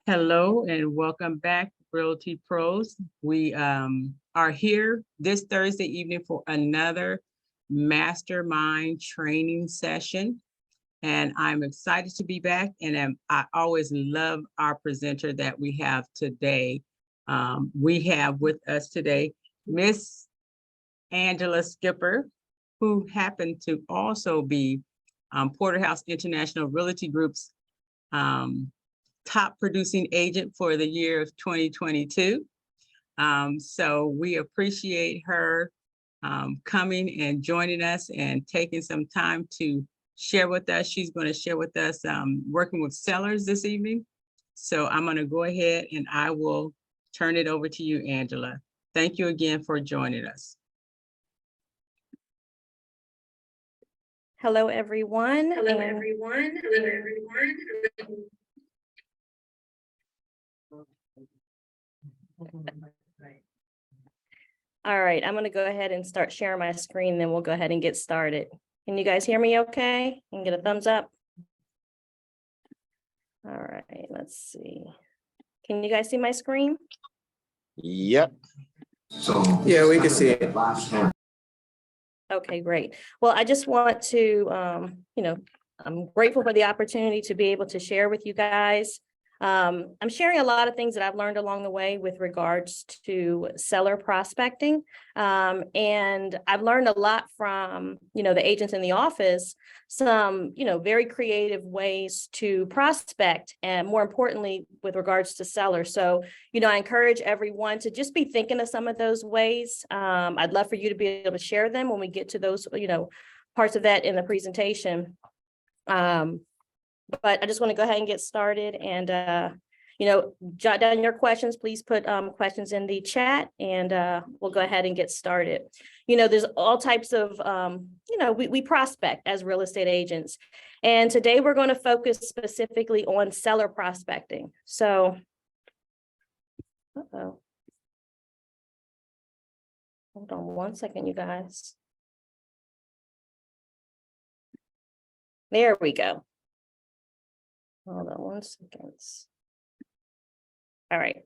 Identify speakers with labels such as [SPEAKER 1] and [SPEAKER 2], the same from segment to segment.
[SPEAKER 1] Hello and welcome back, Realty Pros. We are here this Thursday evening for another Mastermind Training session. And I'm excited to be back. And I always love our presenter that we have today. We have with us today Miss Angela Skipper, who happened to also be Porterhouse International Realty Group's top producing agent for the year of 2022. So we appreciate her coming and joining us and taking some time to share with us. She's going to share with us working with sellers this evening. So I'm going to go ahead and I will turn it over to you, Angela. Thank you again for joining us.
[SPEAKER 2] Hello, everyone.
[SPEAKER 3] Hello, everyone. Hello, everyone.
[SPEAKER 2] All right, I'm going to go ahead and start sharing my screen, then we'll go ahead and get started. Can you guys hear me okay? Can you get a thumbs up? All right, let's see. Can you guys see my screen?
[SPEAKER 4] Yep.
[SPEAKER 5] So yeah, we can see it.
[SPEAKER 2] Okay, great. Well, I just want to, I'm grateful for the opportunity to be able to share with you guys. I'm sharing a lot of things that I've learned along the way with regards to seller prospecting. And I've learned a lot from, the agents in the office, some, very creative ways to prospect, and more importantly, with regards to sellers. So, I encourage everyone to just be thinking of some of those ways. I'd love for you to be able to share them when we get to those, parts of that in the presentation. But I just want to go ahead and get started and, jot down your questions. Please put questions in the chat and we'll go ahead and get started. There's all types of, we prospect as real estate agents. And today we're going to focus specifically on seller prospecting. So, hold on one second, you guys. There we go. Hold on one second. All right.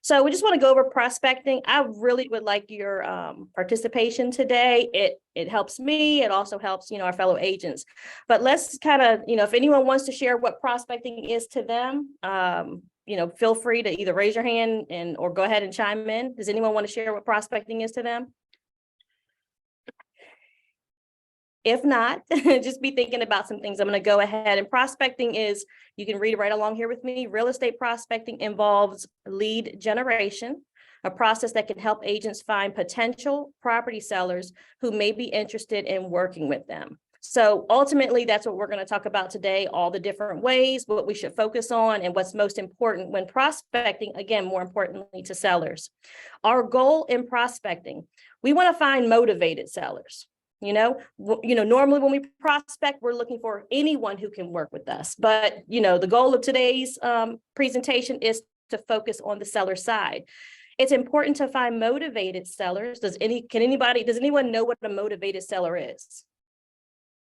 [SPEAKER 2] So we just want to go over prospecting. I really would like your participation today. It helps me. It also helps, our fellow agents. But let's kind of, if anyone wants to share what prospecting is to them, feel free to either raise your hand or go ahead and chime in. Does anyone want to share what prospecting is to them? If not, just be thinking about some things. I'm going to go ahead. And prospecting is, you can read right along here with me. Real estate prospecting involves lead generation, a process that can help agents find potential property sellers who may be interested in working with them. So ultimately, that's what we're going to talk about today, all the different ways, what we should focus on, and what's most important when prospecting, again, more importantly to sellers. Our goal in prospecting, we want to find motivated sellers. Normally when we prospect, we're looking for anyone who can work with us. But, the goal of today's presentation is to focus on the seller side. It's important to find motivated sellers. Does anyone know what a motivated seller is?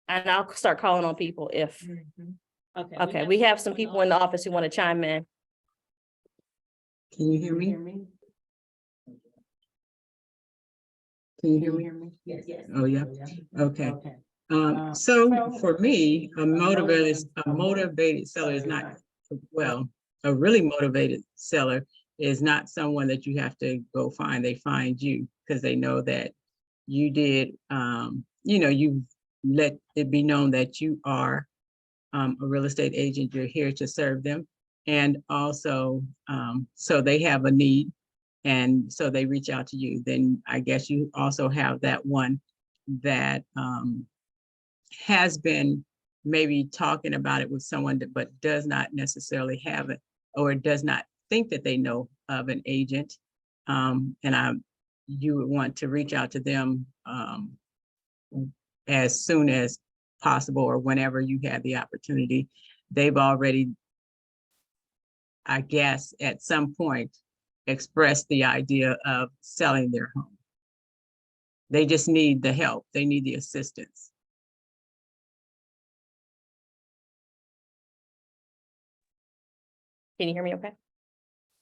[SPEAKER 2] And I'll start calling on people if. Okay, we have some people in the office who want to chime in.
[SPEAKER 1] Can you hear me? Can you hear me?
[SPEAKER 3] Yes.
[SPEAKER 1] Oh, yeah. Okay. So for me, a motivated seller is not, a really motivated seller is not someone that you have to go find. They find you because they know that you did, you let it be known that you are a real estate agent. You're here to serve them. And also, so they have a need. And so they reach out to you. Then I guess you also have that one that has been maybe talking about it with someone, but does not necessarily have it or does not think that they know of an agent. You would want to reach out to them as soon as possible or whenever you have the opportunity. They've already, I guess, at some point, express the idea of selling their home. They just need the help. They need the assistance.
[SPEAKER 2] Can you hear me okay?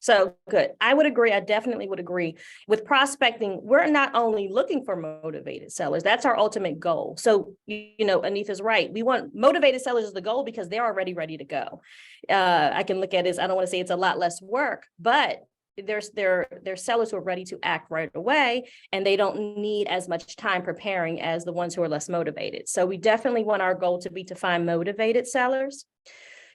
[SPEAKER 2] So good. I would agree. I definitely would agree. With prospecting, we're not only looking for motivated sellers. That's our ultimate goal. So, Anita's right. We want motivated sellers as the goal because they're already ready to go. I can look at it as, I don't want to say it's a lot less work, but there's sellers who are ready to act right away, and they don't need as much time preparing as the ones who are less motivated. So we definitely want our goal to be to find motivated sellers.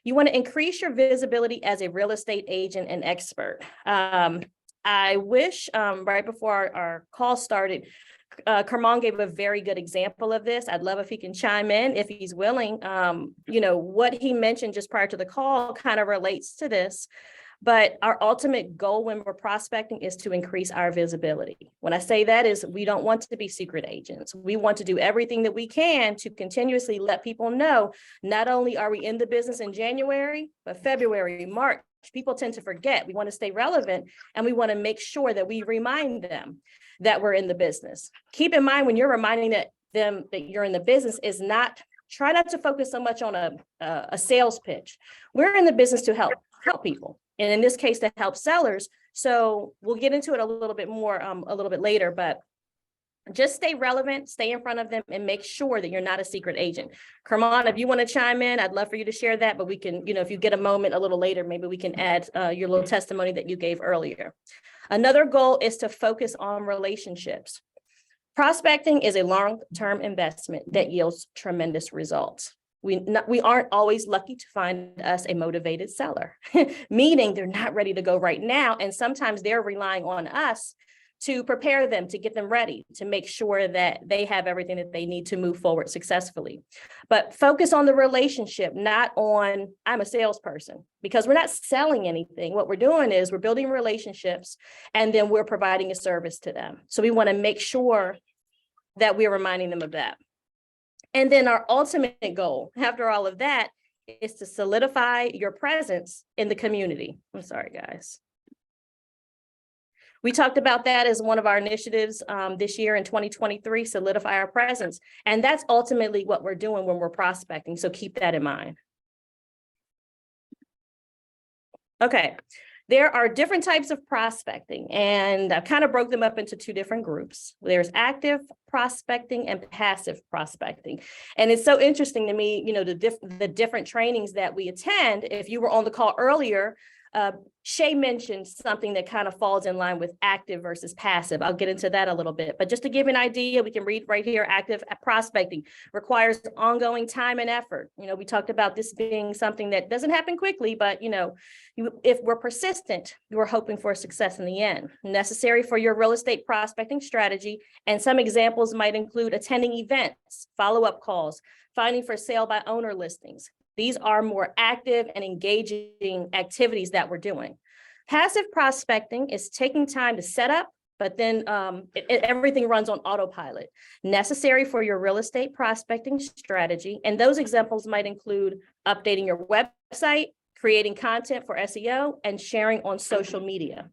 [SPEAKER 2] You want to increase your visibility as a real estate agent and expert. I wish right before our call started, Kermon gave a very good example of this. I'd love if he can chime in if he's willing. What he mentioned just prior to the call kind of relates to this. But our ultimate goal when we're prospecting is to increase our visibility. When I say that is we don't want to be secret agents. We want to do everything that we can to continuously let people know, not only are we in the business in January, but February, March, people tend to forget. We want to stay relevant, and we want to make sure that we remind them that we're in the business. Keep in mind when you're reminding them that you're in the business is not, try not to focus so much on a sales pitch. We're in the business to help people. And in this case, to help sellers. So we'll get into it a little bit more a little bit later, but just stay relevant, stay in front of them, and make sure that you're not a secret agent. Kermon, if you want to chime in, I'd love for you to share that, but we can, if you get a moment a little later, maybe we can add your little testimony that you gave earlier. Another goal is to focus on relationships. Prospecting is a long-term investment that yields tremendous results. We aren't always lucky to find us a motivated seller, meaning they're not ready to go right now. And sometimes they're relying on us to prepare them, to get them ready, to make sure that they have everything that they need to move forward successfully. But focus on the relationship, not on, I'm a salesperson, because we're not selling anything. What we're doing is we're building relationships, and then we're providing a service to them. So we want to make sure that we're reminding them of that. And then our ultimate goal after all of that is to solidify your presence in the community. I'm sorry, guys. We talked about that as one of our initiatives this year in 2023, solidify our presence. And that's ultimately what we're doing when we're prospecting. So keep that in mind. Okay. There are different types of prospecting, and I kind of broke them up into two different groups. There's active prospecting and passive prospecting. And it's so interesting to me, the different trainings that we attend. If you were on the call earlier, Shay mentioned something that kind of falls in line with active versus passive. I'll get into that a little bit, but just to give an idea, we can read right here, active prospecting requires ongoing time and effort. We talked about this being something that doesn't happen quickly, but if we're persistent, you are hoping for success in the end. Necessary for your real estate prospecting strategy. And some examples might include attending events, follow-up calls, finding for sale by owner listings. These are more active and engaging activities that we're doing. Passive prospecting is taking time to set up, but then everything runs on autopilot. Necessary for your real estate prospecting strategy. And those examples might include updating your website, creating content for SEO, and sharing on social media.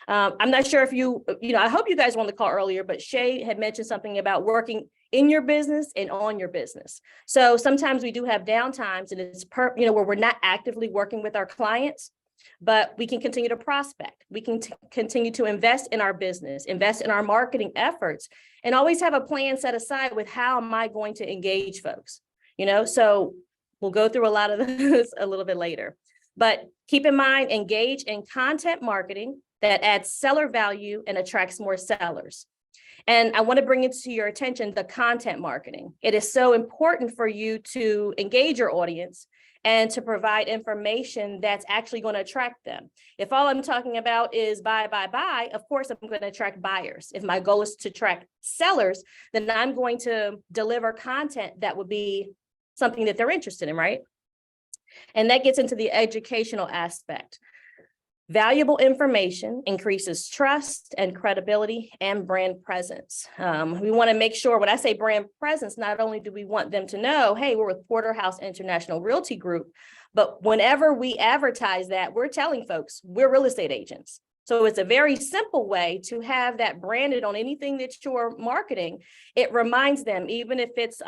[SPEAKER 2] I'm not sure if I hope you guys were on the call earlier, but Shay had mentioned something about working in your business and on your business. So sometimes we do have downtimes, and it's where we're not actively working with our clients, but we can continue to prospect. We can continue to invest in our business, invest in our marketing efforts, and always have a plan set aside with how am I going to engage folks, so we'll go through a lot of this a little bit later. But keep in mind, engage in content marketing that adds seller value and attracts more sellers. And I want to bring it to your attention, the content marketing. It is so important for you to engage your audience and to provide information that's actually going to attract them. If all I'm talking about is buy, of course, I'm going to attract buyers. If my goal is to attract sellers, then I'm going to deliver content that would be something that they're interested in, right? And that gets into the educational aspect. Valuable information increases trust and credibility and brand presence. We want to make sure, when I say brand presence, not only do we want them to know, hey, we're with Porterhouse International Realty Group, but whenever we advertise that, we're telling folks we're real estate agents. So it's a very simple way to have that branded on anything that you're marketing. It reminds them, even if it's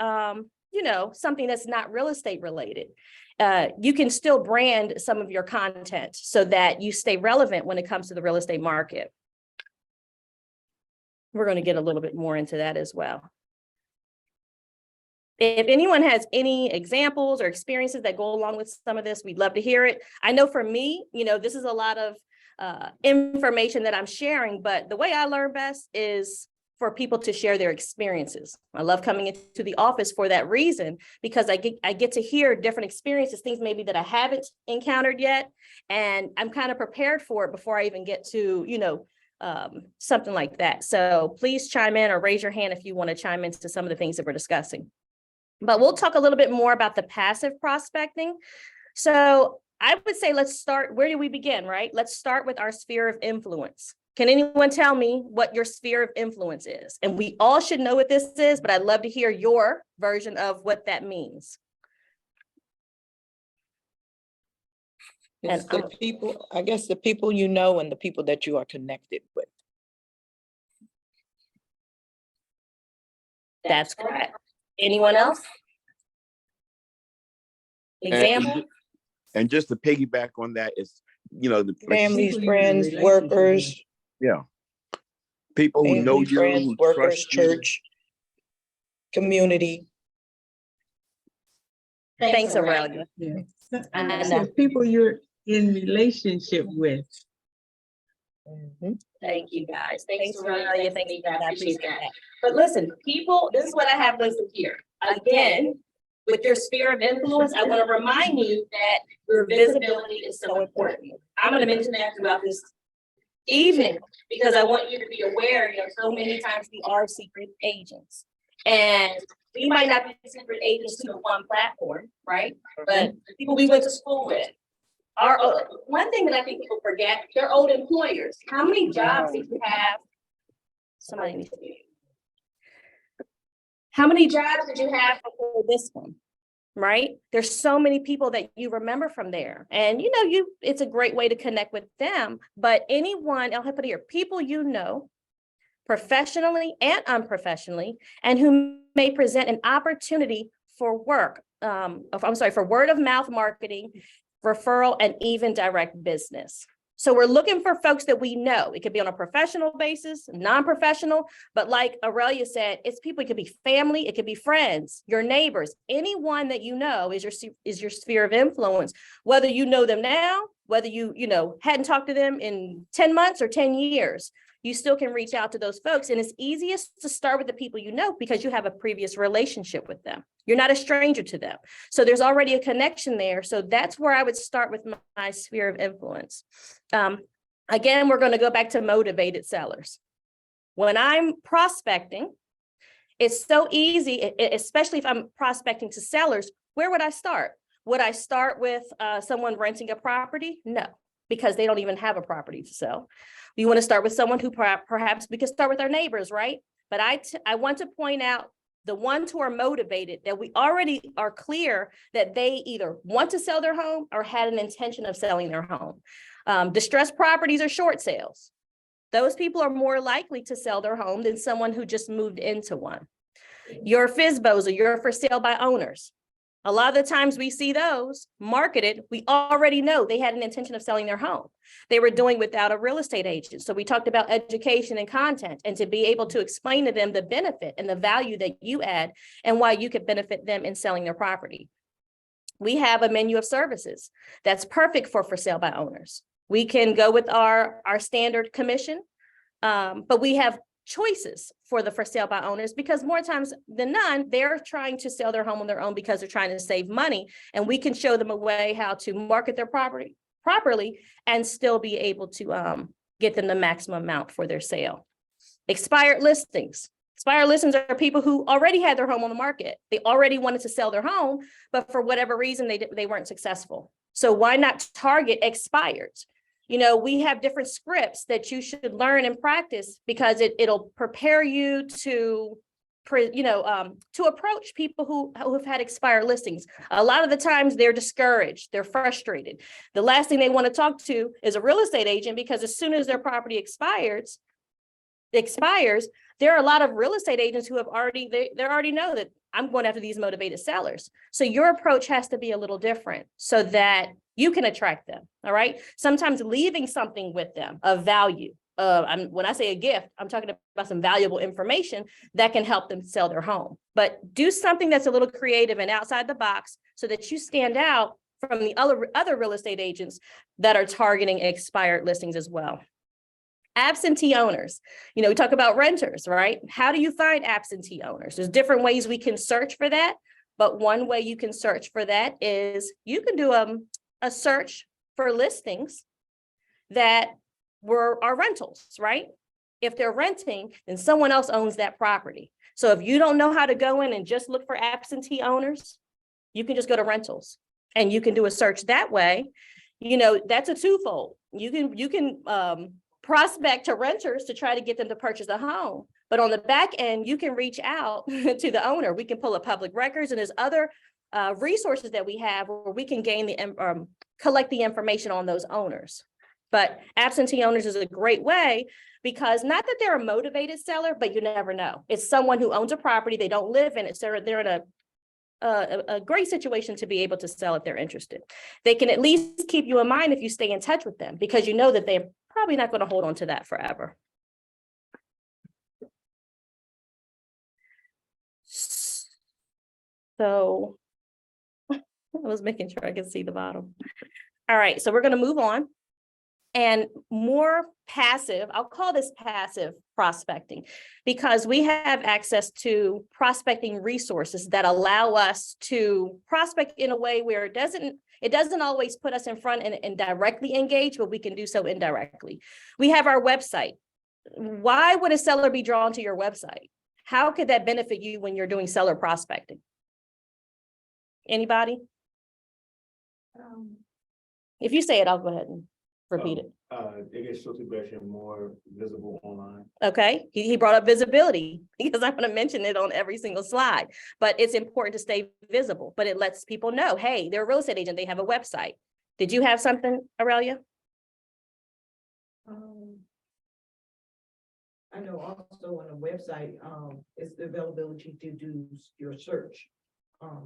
[SPEAKER 2] something that's not real estate related. You can still brand some of your content so that you stay relevant when it comes to the real estate market. We're going to get a little bit more into that as well. If anyone has any examples or experiences that go along with some of this, we'd love to hear it. I know for me, this is a lot of information that I'm sharing, but the way I learn best is for people to share their experiences. I love coming into the office for that reason, because I get to hear different experiences, things maybe that I haven't encountered yet, and I'm kind of prepared for it before I even get to, something like that. So please chime in or raise your hand if you want to chime into some of the things that we're discussing. But we'll talk a little bit more about the passive prospecting. So I would say, let's start, where do we begin, right? Let's start with our sphere of influence. Can anyone tell me what your sphere of influence is? And we all should know what this is, but I'd love to hear your version of what that means.
[SPEAKER 6] It's the people, I guess the people you know and the people that you are connected with.
[SPEAKER 2] That's correct. Anyone else? Example?
[SPEAKER 4] And just to piggyback on that, is the
[SPEAKER 6] Families, friends, workers.
[SPEAKER 4] Yeah. People who know you,
[SPEAKER 6] friends,
[SPEAKER 4] who
[SPEAKER 6] workers,
[SPEAKER 4] trust you.
[SPEAKER 6] church, community.
[SPEAKER 2] Thanks, Aurelia.
[SPEAKER 1] Yeah.
[SPEAKER 2] I
[SPEAKER 1] So
[SPEAKER 2] know.
[SPEAKER 1] people you're in relationship with.
[SPEAKER 2] Thank you, guys. Thanks, Aurelia. Thank you, guys. I appreciate that. But listen, people, this is what I have listed here. Again, with your sphere of influence, I want to remind you that your visibility is so important. I'm going to mention that throughout this evening, because I want you to be aware, so many times we are secret agents. And we might not be secret agents to the one platform, right? But the people we went to school with, one thing that I think people forget, they're old employers. How many jobs did you have? Somebody needs to be. How many jobs did you have before this one? Right? There's so many people that you remember from there. And it's a great way to connect with them. But anyone, I'll put it here, people professionally and unprofessionally, and who may present an opportunity for work. For word of mouth marketing, referral, and even direct business. So we're looking for folks that we know. It could be on a professional basis, non-professional, but like Aurelia said, it's people, it could be family, it could be friends, your neighbors, anyone that you know is your sphere of influence, whether you know them now, whether you hadn't talked to them in 10 months or 10 years. You still can reach out to those folks. And it's easiest to start with the people you know because you have a previous relationship with them. You're not a stranger to them. So there's already a connection there. So that's where I would start with my sphere of influence. Again, we're going to go back to motivated sellers. When I'm prospecting, it's so easy, especially if I'm prospecting to sellers, where would I start? Would I start with someone renting a property? No, because they don't even have a property to sell. You want to start with someone who perhaps we could start with our neighbors, right? But I want to point out the ones who are motivated, that we already are clear that they either want to sell their home or had an intention of selling their home. Distressed properties are short sales. Those people are more likely to sell their home than someone who just moved into one. Your FSBOs are your for sale by owners. A lot of the times we see those marketed, we already know they had an intention of selling their home. They were doing without a real estate agent. So we talked about education and content, and to be able to explain to them the benefit and the value that you add and why you could benefit them in selling their property. We have a menu of services that's perfect for sale by owners. We can go with our standard commission, but we have choices for the for sale by owners, because more times than none, they're trying to sell their home on their own because they're trying to save money. And we can show them a way how to market their property properly and still be able to get them the maximum amount for their sale. Expired listings. Expired listings are people who already had their home on the market. They already wanted to sell their home, but for whatever reason, they weren't successful. So why not target expired? We have different scripts that you should learn and practice, because it'll prepare you to approach people who have had expired listings. A lot of the times they're discouraged, they're frustrated. The last thing they want to talk to is a real estate agent, because as soon as their property expires, there are a lot of real estate agents who have already know that I'm going after these motivated sellers. So your approach has to be a little different so that you can attract them. All right. Sometimes leaving something with them of value. When I say a gift, I'm talking about some valuable information that can help them sell their home. But do something that's a little creative and outside the box so that you stand out from the other real estate agents that are targeting expired listings as well. Absentee owners, we talk about renters, right? How do you find absentee owners? There's different ways we can search for that, but one way you can search for that is you can do a search for listings that are rentals, right? If they're renting, then someone else owns that property. So if you don't know how to go in and just look for absentee owners, you can just go to rentals and you can do a search that way. That's a twofold. You can prospect to renters to try to get them to purchase a home. But on the back end, you can reach out to the owner. We can pull up public records, and there's other resources that we have where we can collect the information on those owners. But absentee owners is a great way because not that they're a motivated seller, but you never know. It's someone who owns a property, they don't live in it, so they're in a great situation to be able to sell if they're interested. They can at least keep you in mind if you stay in touch with them because you know that they're probably not going to hold on to that forever. So I was making sure I could see the bottom. All right, so we're going to move on. And more passive, I'll call this passive prospecting, because we have access to prospecting resources that allow us to prospect in a way where it doesn't always put us in front and directly engage, but we can do so indirectly. We have our website. Why would a seller be drawn to your website? How could that benefit you when you're doing seller prospecting? Anybody? If you say it, I'll go ahead and repeat it.
[SPEAKER 7] It gets social media more visible online.
[SPEAKER 2] Okay, he brought up visibility because I want to mention it on every single slide, but it's important to stay visible, but it lets people know, hey, they're a real estate agent, they have a website. Did you have something, Aurelia?
[SPEAKER 8] I know also on the website, it's the availability to do your search.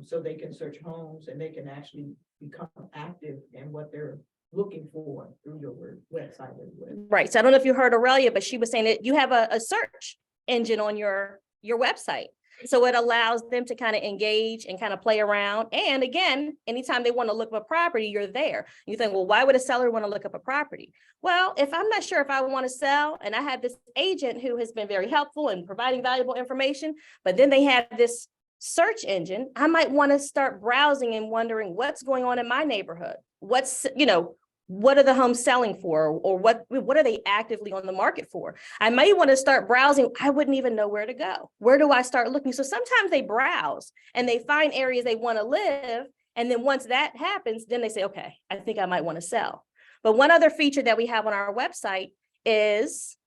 [SPEAKER 8] So they can search homes and they can actually become active in what they're looking for through your website as well. Right.
[SPEAKER 2] So I don't know if you heard Aurelia, but she was saying that you have a search engine on your website. So it allows them to kind of engage and kind of play around. And again, anytime they want to look up a property, you're there. You think, well, why would a seller want to look up a property? Well, if I'm not sure if I want to sell and I have this agent who has been very helpful in providing valuable information, but then they have this search engine, I might want to start browsing and wondering what's going on in my neighborhood. What are the homes selling for, or what are they actively on the market for? I may want to start browsing. I wouldn't even know where to go. Where do I start looking? So sometimes they browse and they find areas they want to live. And then once that happens, then they say, okay, I think I might want to sell. But one other feature that we have on our website is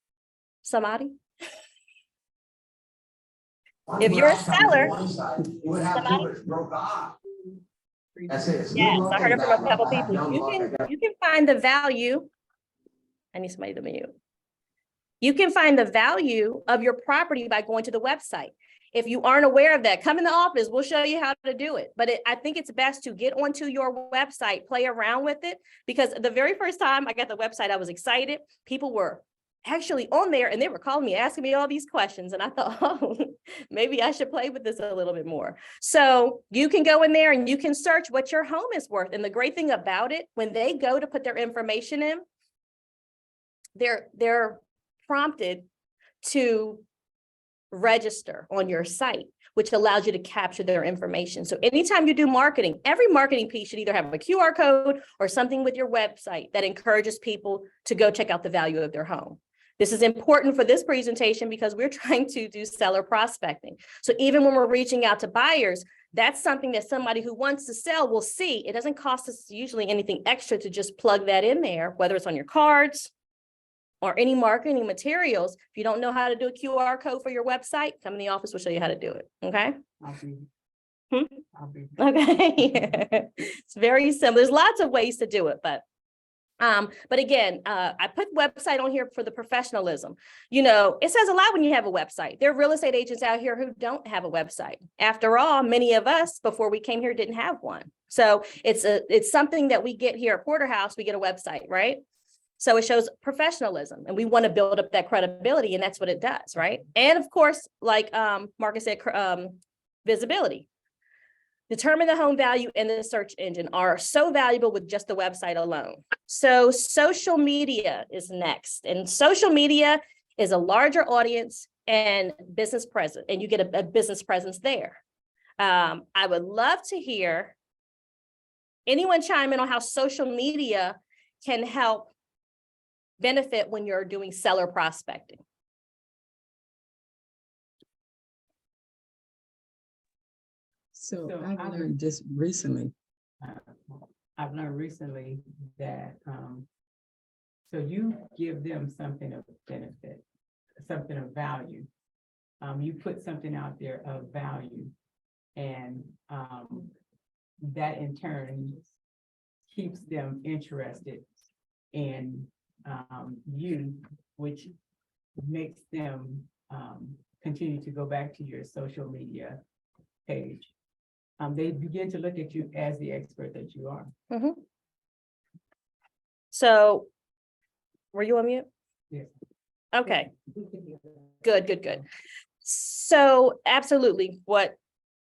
[SPEAKER 2] somebody. If you're a seller, yes, I heard it from a couple people. You can find the value. I need somebody to mute. You can find the value of your property by going to the website. If you aren't aware of that, come in the office. We'll show you how to do it. But I think it's best to get onto your website, play around with it, because the very first time I got the website, I was excited. People were actually on there and they were calling me, asking me all these questions. And I thought, oh, maybe I should play with this a little bit more. So you can go in there and you can search what your home is worth. And the great thing about it, when they go to put their information in, they're prompted to register on your site, which allows you to capture their information. So anytime you do marketing, every marketing piece should either have a QR code or something with your website that encourages people to go check out the value of their home. This is important for this presentation because we're trying to do seller prospecting. So even when we're reaching out to buyers, that's something that somebody who wants to sell will see. It doesn't cost us usually anything extra to just plug that in there, whether it's on your cards or any marketing materials. If you don't know how to do a QR code for your website, come in the office, we'll show you how to do it, okay? Okay, it's very simple. There's lots of ways to do it, but But again, I put website on here for the professionalism. You know, it says a lot when you have a website. There are real estate agents out here who don't have a website. After all, many of us before we came here didn't have one. So it's something that we get here at Porterhouse, we get a website, right? So it shows professionalism and we want to build up that credibility, and that's what it does, right? And of course, like Marcus said, visibility. Determine the home value and the search engine are so valuable with just the website alone. So social media is next, and social media is a larger audience and business presence, and you get a business presence there. I would love to hear anyone chime in on how social media can help benefit when you're doing seller prospecting.
[SPEAKER 1] So
[SPEAKER 9] So
[SPEAKER 1] I've
[SPEAKER 9] I would-
[SPEAKER 1] learned just recently.
[SPEAKER 9] I've learned recently that, so you give them something of benefit, something of value. You put something out there of value, and, that in turn keeps them interested in, you, which makes them, continue to go back to your social media page. They begin to look at you as the expert that you are.
[SPEAKER 2] So were you on mute?
[SPEAKER 9] Yes.
[SPEAKER 2] Okay, good. So absolutely what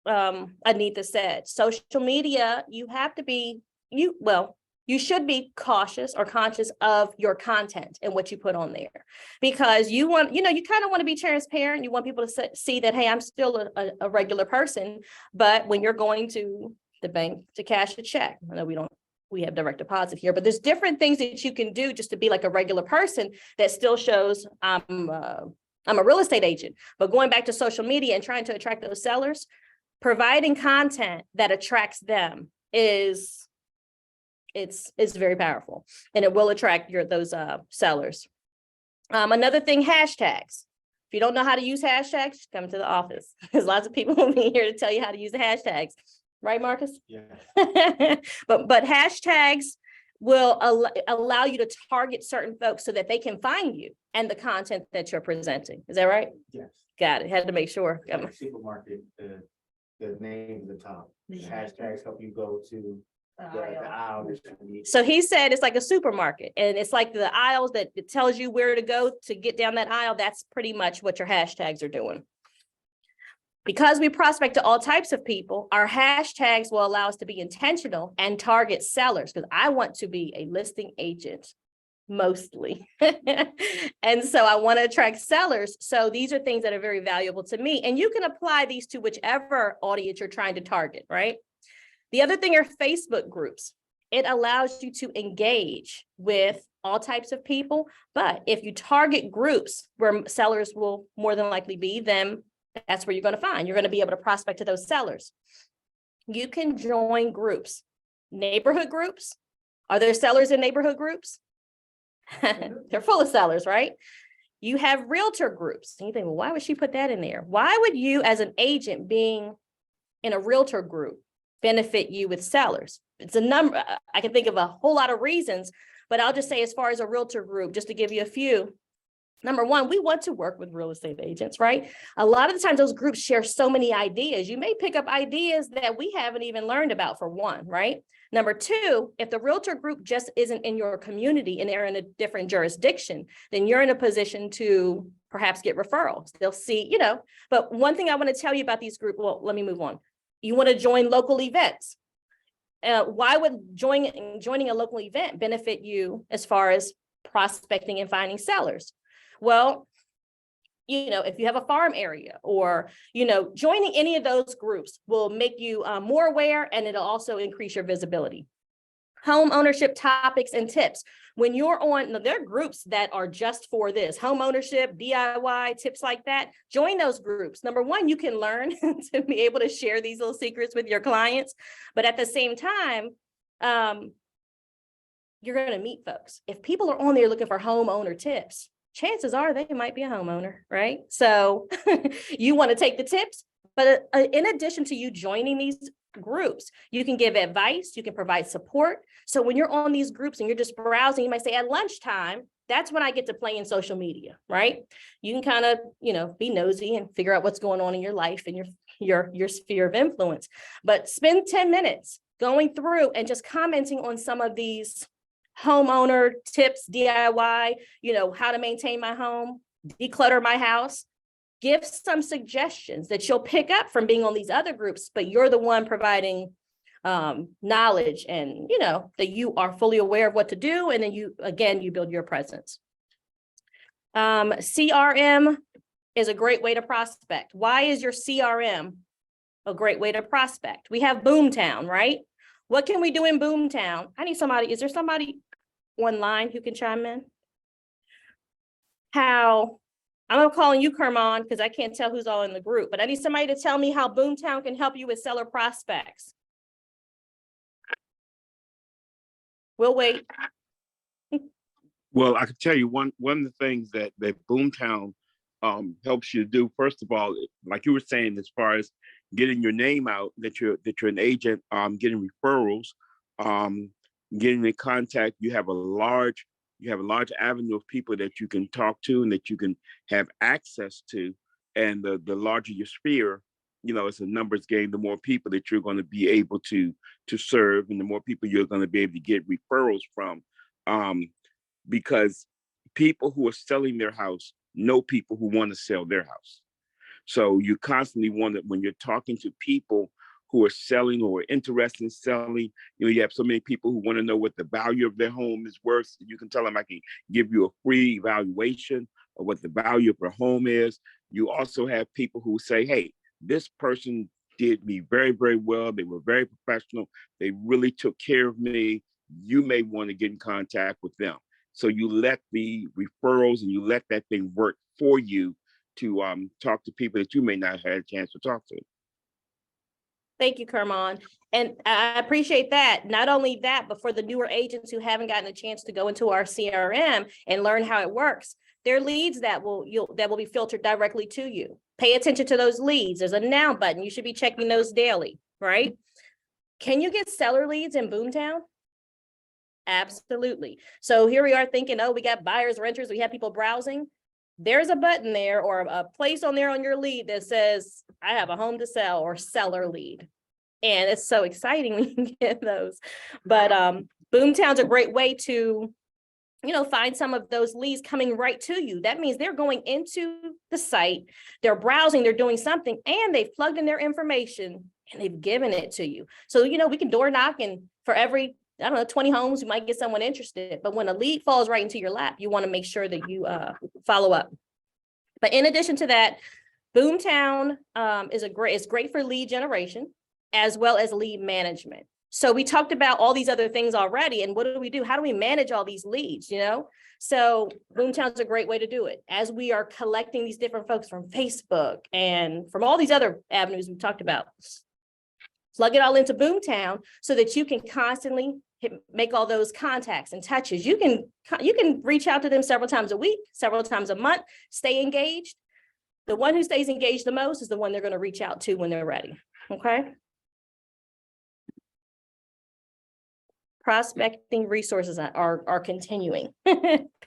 [SPEAKER 2] Anita said, social media, you have to be, you should be cautious or conscious of your content and what you put on there, because you want, you kind of want to be transparent. You want people to see that, hey, I'm still a regular person, but when you're going to the bank to cash a check, I know we have direct deposit here, but there's different things that you can do just to be like a regular person that still shows I'm a real estate agent. But going back to social media and trying to attract those sellers, providing content that attracts them is very powerful, and it will attract those sellers. Another thing, hashtags. If you don't know how to use hashtags, come to the office. There's lots of people will be here to tell you how to use the hashtags, right, Marcus?
[SPEAKER 7] Yeah.
[SPEAKER 2] But hashtags will allow you to target certain folks so that they can find you and the content that you're presenting. Is that right?
[SPEAKER 7] Yes.
[SPEAKER 2] Got it. Had to make sure.
[SPEAKER 7] Like supermarket, the name at the top, the hashtags help you go to the aisle that you need.
[SPEAKER 2] So he said it's like a supermarket, and it's like the aisles that it tells you where to go to get down that aisle. That's pretty much what your hashtags are doing. Because we prospect to all types of people, our hashtags will allow us to be intentional and target sellers, because I want to be a listing agent mostly. And so I want to attract sellers. So these are things that are very valuable to me. And you can apply these to whichever audience you're trying to target, right? The other thing are Facebook groups. It allows you to engage with all types of people. But if you target groups where sellers will more than likely be, then that's where you're going to find. You're going to be able to prospect to those sellers. You can join groups, neighborhood groups. Are there sellers in neighborhood groups? They're full of sellers, right? You have realtor groups. And you think, well, why would she put that in there? Why would you, as an agent being in a realtor group, benefit you with sellers? It's a number. I can think of a whole lot of reasons, but I'll just say, as far as a realtor group, just to give you a few. Number one, we want to work with real estate agents, right? A lot of the times those groups share so many ideas. You may pick up ideas that we haven't even learned about, for one, right? Number two, if the realtor group just isn't in your community and they're in a different jurisdiction, then you're in a position to perhaps get referrals. They'll see, but one thing I want to tell you about these groups, well, let me move on. You want to join local events. Why would joining a local event benefit you as far as prospecting and finding sellers? Well, if you have a farm area or, joining any of those groups will make you more aware, and it'll also increase your visibility. Home ownership topics and tips. When you're on, there are groups that are just for this, home ownership, DIY, tips like that. Join those groups. Number one, you can learn to be able to share these little secrets with your clients. But at the same time, you're going to meet folks. If people are on there looking for homeowner tips, chances are they might be a homeowner, right? So you want to take the tips, But in addition to you joining these groups, you can give advice, you can provide support. So when you're on these groups and you're just browsing, you might say at lunchtime, that's when I get to play in social media, right? You can kind of, be nosy and figure out what's going on in your life and your sphere of influence. But spend 10 minutes going through and just commenting on some of these homeowner tips, DIY, how to maintain my home, declutter my house. Give some suggestions that you'll pick up from being on these other groups, but you're the one providing knowledge and, that you are fully aware of what to do. And then you build your presence. CRM is a great way to prospect. Why is your CRM a great way to prospect? We have Boomtown, right? What can we do in Boomtown? Is there somebody online who can chime in? I'm calling you, Kermon, because I can't tell who's all in the group, but I need somebody to tell me how Boomtown can help you with seller prospects. We'll wait.
[SPEAKER 4] Well, I can tell you one of the things that Boomtown helps you do. First of all, like you were saying, as far as getting your name out, that you're an agent, getting referrals, getting in contact. You have a large avenue of people that you can talk to and that you can have access to. And the larger your sphere, it's a numbers game. The more people that you're going to be able to serve, and the more people you're going to be able to get referrals from, because people who are selling their house know people who want to sell their house. So you constantly want to, when you're talking to people who are selling or interested in selling, you have so many people who want to know what the value of their home is worth. You can tell them, I can give you a free evaluation of what the value of their home is. You also have people who say, hey, this person did me very, very well. They were very professional. They really took care of me. You may want to get in contact with them. So you let the referrals and you let that thing work for you to talk to people that you may not have had a chance to talk to.
[SPEAKER 2] Thank you, Kermon. And I appreciate that. Not only that, but for the newer agents who haven't gotten a chance to go into our CRM and learn how it works, there are leads that will be filtered directly to you. Pay attention to those leads. There's a now button. You should be checking those daily, right? Can you get seller leads in Boomtown? Absolutely. So here we are thinking, oh, we got buyers, renters, we have people browsing. There's a button there or a place on there on your lead that says, I have a home to sell or seller lead. And it's so exciting when you get those. But Boomtown's a great way to, find some of those leads coming right to you. That means they're going into the site, they're browsing, they're doing something, and they've plugged in their information and they've given it to you. So, we can door knock, and for every 20 homes, you might get someone interested. But when a lead falls right into your lap, you want to make sure that you follow up. But in addition to that, Boomtown is great for lead generation as well as lead management. So we talked about all these other things already. And what do? How do we manage all these leads, So Boomtown's a great way to do it. As we are collecting these different folks from Facebook and from all these other avenues we talked about, plug it all into Boomtown so that you can constantly make all those contacts and touches. You can reach out to them several times a week, several times a month, stay engaged. The one who stays engaged the most is the one they're going to reach out to when they're ready. Okay. Prospecting resources are continuing.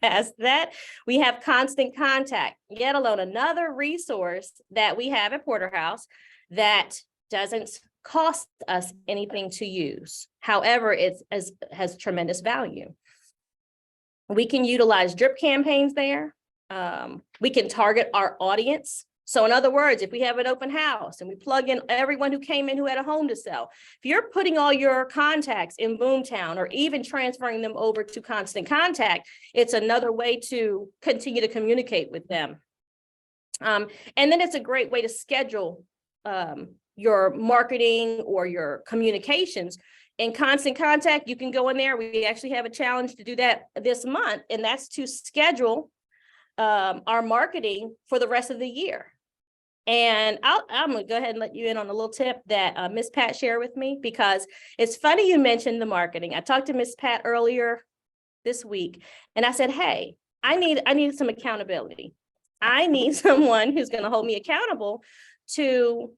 [SPEAKER 2] Past that, we have Constant Contact, yet alone another resource that we have at Porterhouse that doesn't cost us anything to use. However, it has tremendous value. We can utilize drip campaigns there. We can target our audience. So in other words, if we have an open house and we plug in everyone who came in who had a home to sell, if you're putting all your contacts in Boomtown or even transferring them over to Constant Contact, it's another way to continue to communicate with them. And then it's a great way to schedule your marketing or your communications. In Constant Contact, you can go in there. We actually have a challenge to do that this month, and that's to schedule our marketing for the rest of the year. And I'm going to go ahead and let you in on a little tip that Miss Pat shared with me, because it's funny you mentioned the marketing. I talked to Miss Pat earlier this week, and I said, hey, I need some accountability. I need someone who's going to hold me accountable to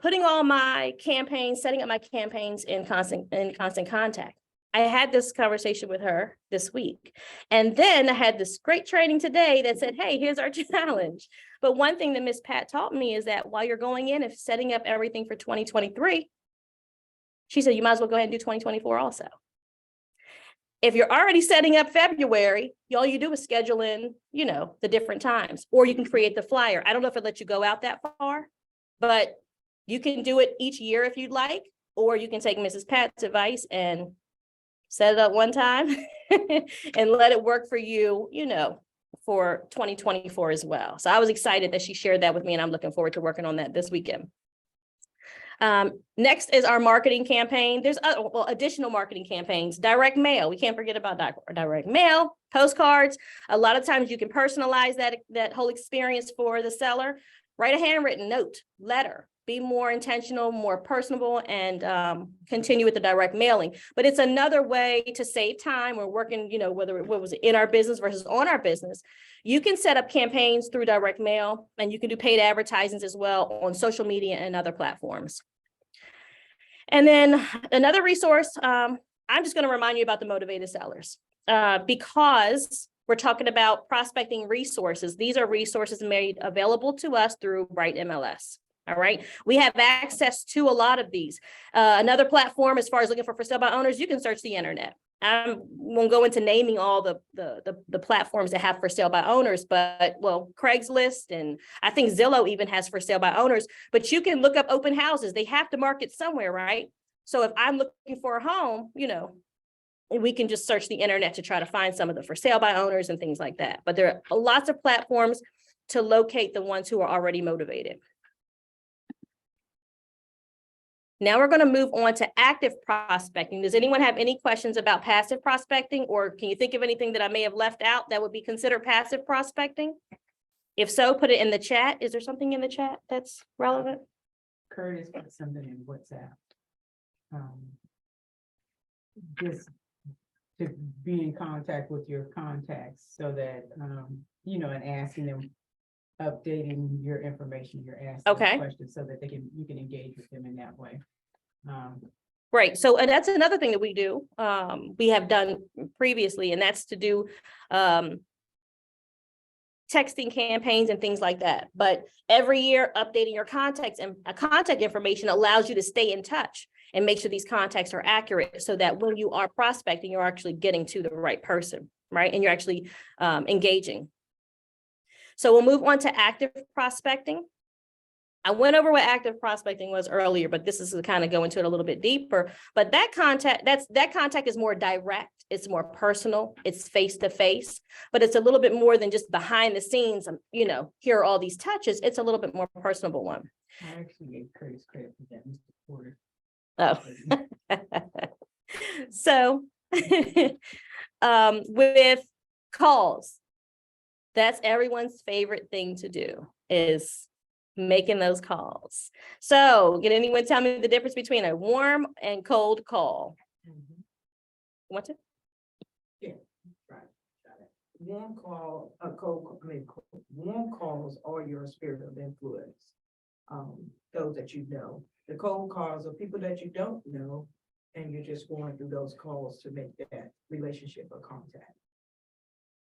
[SPEAKER 2] putting all my campaigns, setting up my campaigns in constant contact. I had this conversation with her this week. And then I had this great training today that said, hey, here's our challenge. But one thing that Miss Pat taught me is that while you're going in and setting up everything for 2023, she said, you might as well go ahead and do 2024 also. If you're already setting up February, all you do is schedule in, the different times, or you can create the flyer. I don't know if it lets you go out that far, but you can do it each year if you'd like, or you can take Mrs. Pat's advice and set it up one time and let it work for you, for 2024 as well. So I was excited that she shared that with me, and I'm looking forward to working on that this weekend. Next is our marketing campaign. There's additional marketing campaigns, direct mail. We can't forget about direct mail, postcards. A lot of times you can personalize that whole experience for the seller. Write a handwritten note, letter, be more intentional, more personable, and continue with the direct mailing. But it's another way to save time. We're working, whether it was in our business versus on our business. You can set up campaigns through direct mail, and you can do paid advertisements as well on social media and other platforms. And then another resource, I'm just going to remind you about the motivated sellers, because we're talking about prospecting resources. These are resources made available to us through Bright MLS. All right. We have access to a lot of these. Another platform, as far as looking for sale by owners, you can search the internet. I won't go into naming all the platforms that have for sale by owners, but Craigslist, and I think Zillow even has for sale by owners, but you can look up open houses. They have to market somewhere, right? So if I'm looking for a home, we can just search the internet to try to find some of the for sale by owners and things like that. But there are lots of platforms to locate the ones who are already motivated. Now we're going to move on to active prospecting. Does anyone have any questions about passive prospecting, or can you think of anything that I may have left out that would be considered passive prospecting? If so, put it in the chat. Is there something in the chat that's relevant?
[SPEAKER 9] Curtis put something in WhatsApp. Just to be in contact with your contacts so that, and asking them, updating your information, you're asking questions so that you can engage with them in that way.
[SPEAKER 2] Right. So, and that's another thing that we do. We have done previously, and that's to do texting campaigns and things like that. But every year, updating your contacts and contact information allows you to stay in touch and make sure these contacts are accurate, so that when you are prospecting, you're actually getting to the right person, right? And you're actually engaging. So we'll move on to active prospecting. I went over what active prospecting was earlier, but this is to kind of go into it a little bit deeper. But that contact is more direct, it's more personal, it's face-to-face, but it's a little bit more than just behind the scenes, here are all these touches. It's a little bit more personable one.
[SPEAKER 9] I actually gave Curtis credit for that, Mr. Porter.
[SPEAKER 2] Oh. So with calls, that's everyone's favorite thing to do, is making those calls. So can anyone tell me the difference between a warm and cold call? Want to?
[SPEAKER 8] Yeah, right. Warm calls are your sphere of influence. Those that you know. The cold calls are people that you don't know, and you're just going through those calls to make that relationship or contact.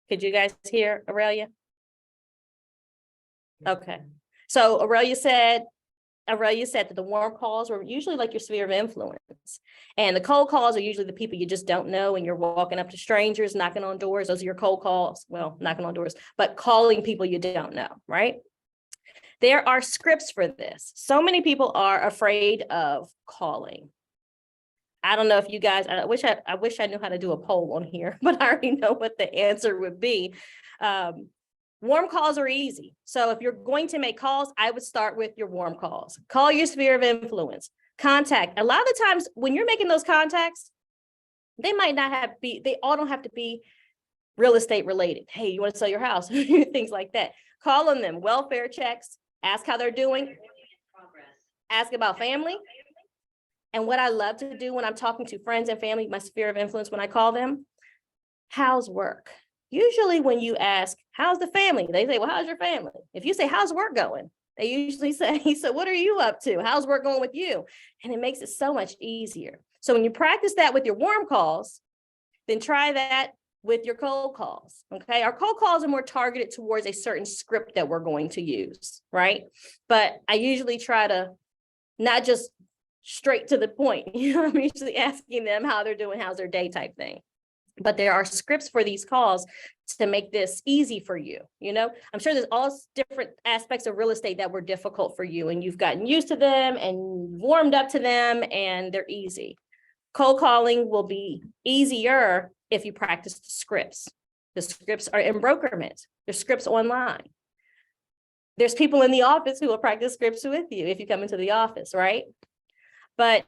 [SPEAKER 2] Could you guys hear Aurelia? Okay. So Aurelia said that the warm calls were usually like your sphere of influence, and the cold calls are usually the people you just don't know, and you're walking up to strangers, knocking on doors. Those are your cold calls. Well, knocking on doors, but calling people you don't know, right? There are scripts for this. So many people are afraid of calling. I don't know if you guys, I wish I knew how to do a poll on here, but I already know what the answer would be. Warm calls are easy. So if you're going to make calls, I would start with your warm calls. Call your sphere of influence. Contact. A lot of the times when you're making those contacts, they all don't have to be real estate related. Hey, you want to sell your house? Things like that. Call on them, welfare checks, ask how they're doing, ask about family. And what I love to do when I'm talking to friends and family, my sphere of influence, when I call them, how's work? Usually when you ask, how's the family? They say, well, how's your family? If you say, how's work going? They usually say, so what are you up to? How's work going with you? And it makes it so much easier. So when you practice that with your warm calls, then try that with your cold calls. Okay. Our cold calls are more targeted towards a certain script that we're going to use. Right. But I usually try to not just straight to the point. I'm usually asking them how they're doing, how's their day type thing. But there are scripts for these calls to make this easy for you. I'm sure there's all different aspects of real estate that were difficult for you, and you've gotten used to them and warmed up to them, and they're easy. Cold calling will be easier if you practice the scripts. The scripts are in Brokerment. There's scripts online. There's people in the office who will practice scripts with you if you come into the office, right? But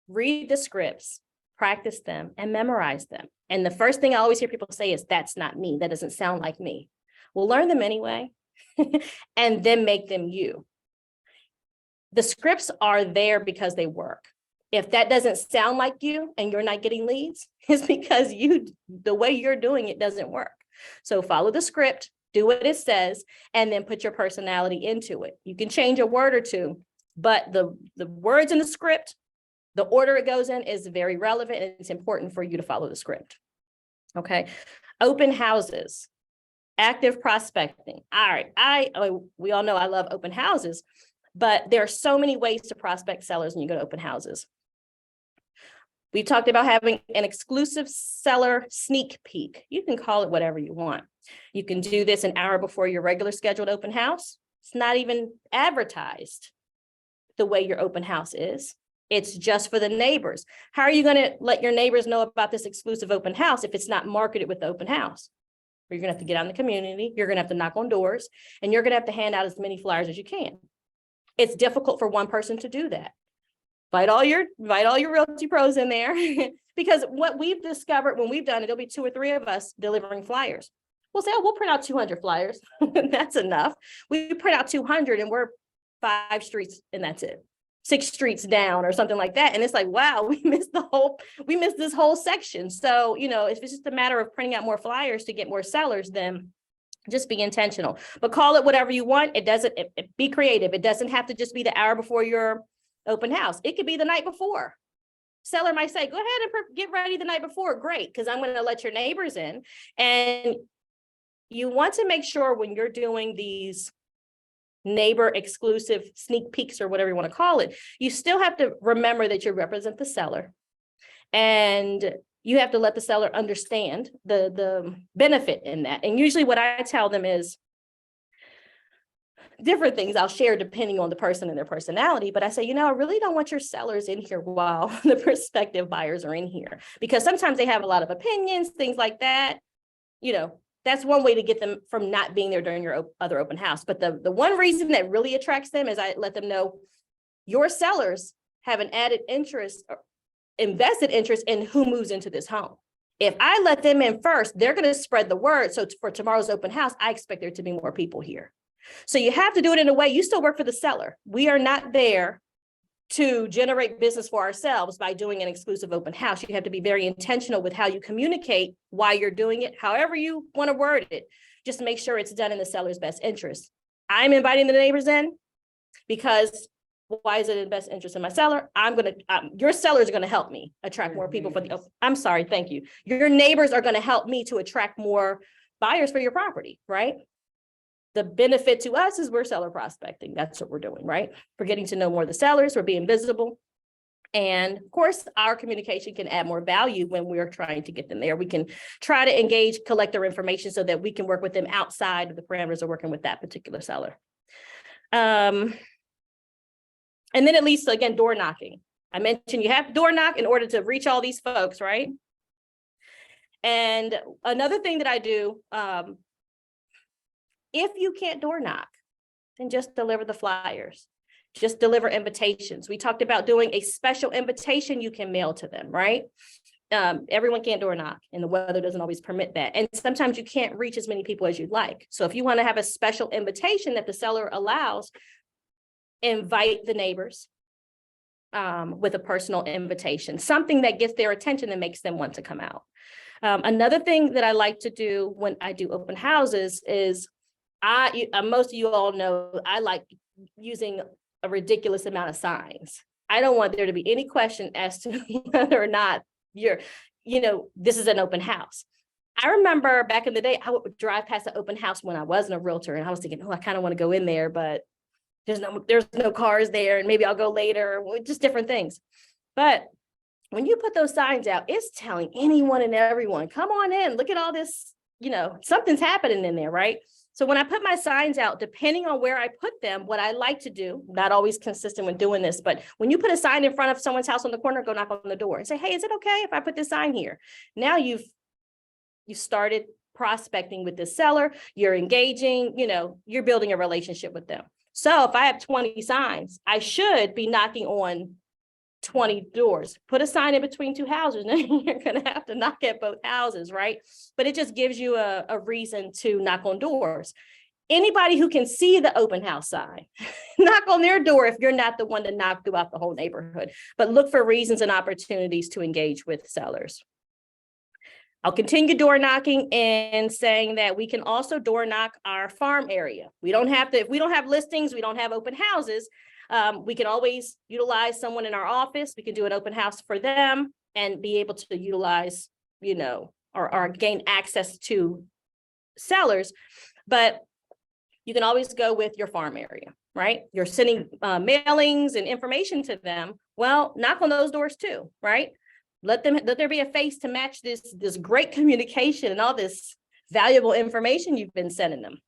[SPEAKER 2] read the scripts, practice them, and memorize them. And the first thing I always hear people say is, that's not me. That doesn't sound like me. Well, learn them anyway, and then make them you. The scripts are there because they work. If that doesn't sound like you and you're not getting leads, it's because the way you're doing it doesn't work. So follow the script, do what it says, and then put your personality into it. You can change a word or two, but the words in the script, the order it goes in is very relevant, and it's important for you to follow the script. Okay. Open houses, active prospecting. All right. We all know I love open houses, but there are so many ways to prospect sellers when you go to open houses. We talked about having an exclusive seller sneak peek. You can call it whatever you want. You can do this an hour before your regular scheduled open house. It's not even advertised the way your open house is. It's just for the neighbors. How are you going to let your neighbors know about this exclusive open house if it's not marketed with the open house? You're going to have to get out in the community. You're going to have to knock on doors, and you're going to have to hand out as many flyers as you can. It's difficult for one person to do that. Invite all your Realty pros in there because what we've discovered when we've done it, there'll be 2 or 3 of us delivering flyers. We'll say, oh, we'll print out 200 flyers. That's enough. We print out 200 and we're 5 streets and that's it. 6 streets down or something like that. And it's like, wow, we missed this whole section. So, if it's just a matter of printing out more flyers to get more sellers, then just be intentional, but call it whatever you want. Be creative. It doesn't have to just be the hour before your open house. It could be the night before. Seller might say, go ahead and get ready the night before. Great, because I'm going to let your neighbors in. And you want to make sure when you're doing these neighbor exclusive sneak peeks or whatever you want to call it, you still have to remember that you represent the seller. And you have to let the seller understand the benefit in that. And usually what I tell them is different things I'll share depending on the person and their personality. But I say, I really don't want your sellers in here while the prospective buyers are in here, because sometimes they have a lot of opinions, things like that. That's one way to get them from not being there during your other open house. But the one reason that really attracts them is I let them know your sellers have an added interest or invested interest in who moves into this home. If I let them in first, they're going to spread the word. So for tomorrow's open house, I expect there to be more people here. So you have to do it in a way you still work for the seller. We are not there to generate business for ourselves by doing an exclusive open house. You have to be very intentional with how you communicate why you're doing it, however you want to word it. Just make sure it's done in the seller's best interest. I'm inviting the neighbors in because why is it in the best interest of my seller? Your sellers are going to help me attract more people I'm sorry, thank you. Your neighbors are going to help me to attract more buyers for your property, right? The benefit to us is we're seller prospecting. That's what we're doing, right? We're getting to know more of the sellers. We're being visible. And of course, our communication can add more value when we're trying to get them there. We can try to engage, collect their information so that we can work with them outside of the parameters of working with that particular seller. And then at least, again, door knocking. I mentioned you have to door knock in order to reach all these folks, right? And another thing that I do, if you can't door knock, then just deliver the flyers. Just deliver invitations. We talked about doing a special invitation you can mail to them, right? Everyone can't door knock, and the weather doesn't always permit that. And sometimes you can't reach as many people as you'd like. So if you want to have a special invitation that the seller allows, invite the neighbors with a personal invitation, something that gets their attention and makes them want to come out. Another thing that I like to do when I do open houses is Most of you all know, I like using a ridiculous amount of signs. I don't want there to be any question as to whether or not this is an open house. I remember back in the day, I would drive past an open house when I wasn't a realtor, and I was thinking, oh, I kind of want to go in there, but there's no cars there, and maybe I'll go later, just different things. But when you put those signs out, it's telling anyone and everyone, come on in, look at all this, something's happening in there, right? So when I put my signs out, depending on where I put them, what I like to do, not always consistent with doing this, but when you put a sign in front of someone's house on the corner, go knock on the door and say, hey, is it okay if I put this sign here? Now you started prospecting with the seller, you're engaging, you're building a relationship with them. So if I have 20 signs, I should be knocking on 20 doors. Put a sign in between two houses, and then you're going to have to knock at both houses, right? But it just gives you a reason to knock on doors. Anybody who can see the open house sign, knock on their door if you're not the one to knock throughout the whole neighborhood, but look for reasons and opportunities to engage with sellers. I'll continue door knocking and saying that we can also door knock our farm area. We don't have to, if we don't have listings, we don't have open houses, we can always utilize someone in our office. We can do an open house for them and be able to utilize, or gain access to sellers. But you can always go with your farm area, right? You're sending mailings and information to them. Well, knock on those doors too, right? Let there be a face to match this great communication and all this valuable information you've been sending them.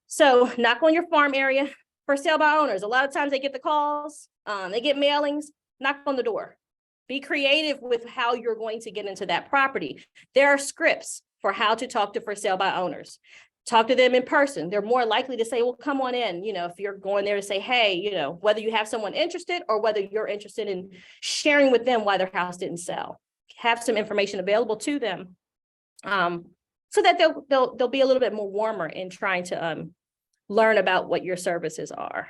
[SPEAKER 2] So knock on your farm area. For sale by owners, a lot of times they get the calls, they get mailings, knock on the door. Be creative with how you're going to get into that property. There are scripts for how to talk to for sale by owners. Talk to them in person. They're more likely to say, well, come on in. If you're going there to say, hey, whether you have someone interested or whether you're interested in sharing with them why their house didn't sell, have some information available to them so that they'll be a little bit more warmer in trying to learn about what your services are.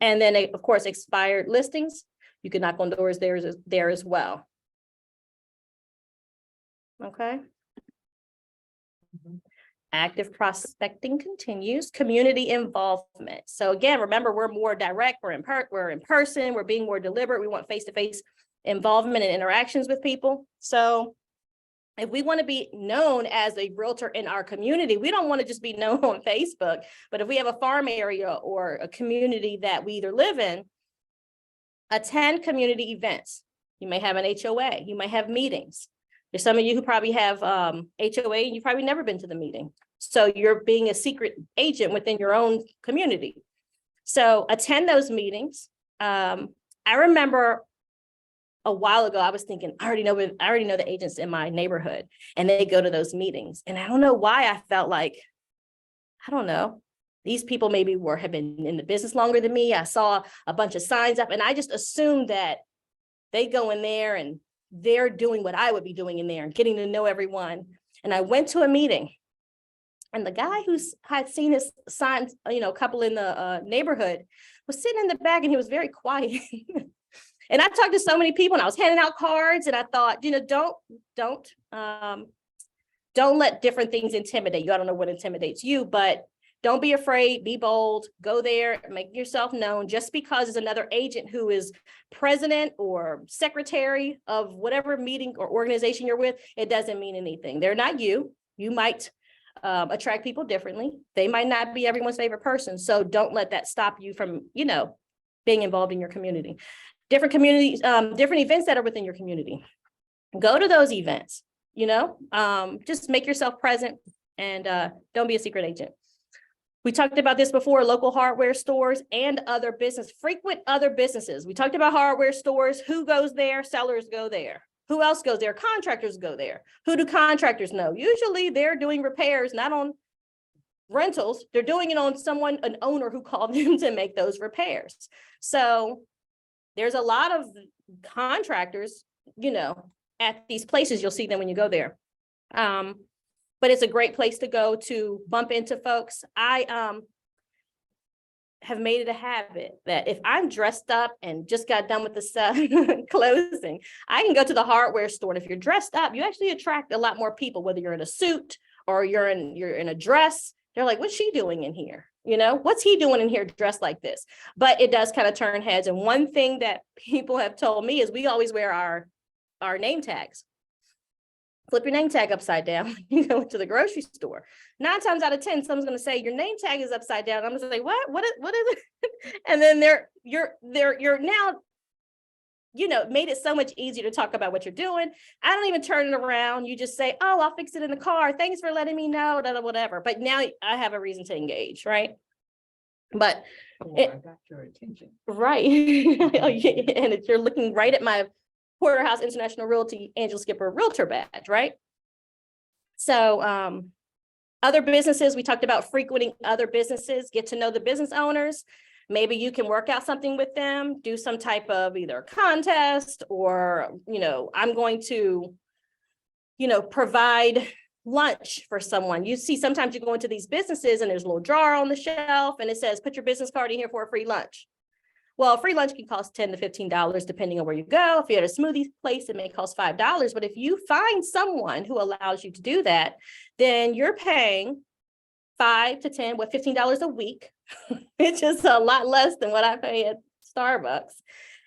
[SPEAKER 2] And then, of course, expired listings, you can knock on doors there as well. Okay. Active prospecting continues. Community involvement. So again, remember, we're more direct, we're in person, we're being more deliberate. We want face-to-face involvement and interactions with people. So if we want to be known as a realtor in our community, we don't want to just be known on Facebook, but if we have a farm area or a community that we either live in, attend community events. You may have an HOA, you may have meetings. There's some of you who probably have HOA and you've probably never been to the meeting. So you're being a secret agent within your own community. So attend those meetings. I remember a while ago, I was thinking, I already know the agents in my neighborhood, and they go to those meetings. And I don't know why I felt like, I don't know, these people maybe have been in the business longer than me. I saw a bunch of signs up and I just assumed that they go in there and they're doing what I would be doing in there and getting to know everyone. And I went to a meeting, and the guy who had seen his signs, couple in the neighborhood was sitting in the back, and he was very quiet. And I talked to so many people, and I was handing out cards, and I thought, don't let different things intimidate you. I don't know what intimidates you, but don't be afraid, be bold, go there, make yourself known. Just because it's another agent who is president or secretary of whatever meeting or organization you're with, it doesn't mean anything. They're not you. You might attract people differently. They might not be everyone's favorite person. So don't let that stop you from, being involved in your community. Different communities, different events that are within your community. Go to those events, just make yourself present and don't be a secret agent. We talked about this before, local hardware stores and other business, frequent other businesses. We talked about hardware stores. Who goes there? Sellers go there. Who else goes there? Contractors go there. Who do contractors know? Usually they're doing repairs, not on rentals. They're doing it on an owner who called them to make those repairs. So there's a lot of contractors, at these places. You'll see them when you go there. But it's a great place to go to bump into folks. I have made it a habit that if I'm dressed up and just got done with the closing, I can go to the hardware store. And if you're dressed up, you actually attract a lot more people, whether you're in a suit or you're in a dress, they're like, what's she doing in here? You know, what's he doing in here dressed like this? But it does kind of turn heads. And one thing that people have told me is we always wear our name tags. Flip your name tag upside down. You go to the grocery store. 9 times out of 10, someone's going to say your name tag is upside down. I'm going to say, what is it? And then you're now, you know, made it so much easier to talk about what you're doing. I don't even turn it around. You just say, oh, I'll fix it in the car. Thanks for letting me know, whatever. But now I have a reason to engage, right? But
[SPEAKER 9] I got your attention.
[SPEAKER 2] right. And if you're looking right at my Porterhouse International Realty Angel Skipper Realtor badge, right? So other businesses, we talked about frequenting other businesses, get to know the business owners. Maybe you can work out something with them, do some type of either contest or, you know, I'm going to, you know, provide lunch for someone. You see, sometimes you go into these businesses and there's a little jar on the shelf and it says, put your business card in here for a free lunch. Well, a free lunch can cost $10 to $15, depending on where you go. If you're at a smoothie place, it may cost $5. But if you find someone who allows you to do that, then you're paying $5 to $10, $15 a week, which is a lot less than what I pay at Starbucks.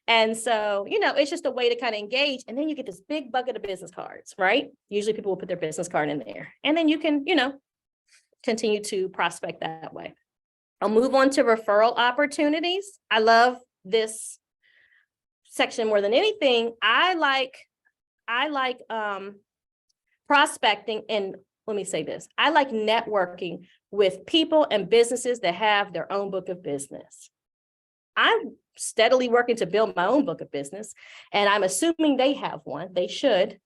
[SPEAKER 2] And so, you know, it's just a way to kind of engage. And then you get this big bucket of business cards, right? Usually people will put their business card in there. And then you can, you know, continue to prospect that way. I'll move on to referral opportunities. I love this section more than anything. I like prospecting, and let me say this. I like networking with people and businesses that have their own book of business. I'm steadily working to build my own book of business, and I'm assuming they have one. They should.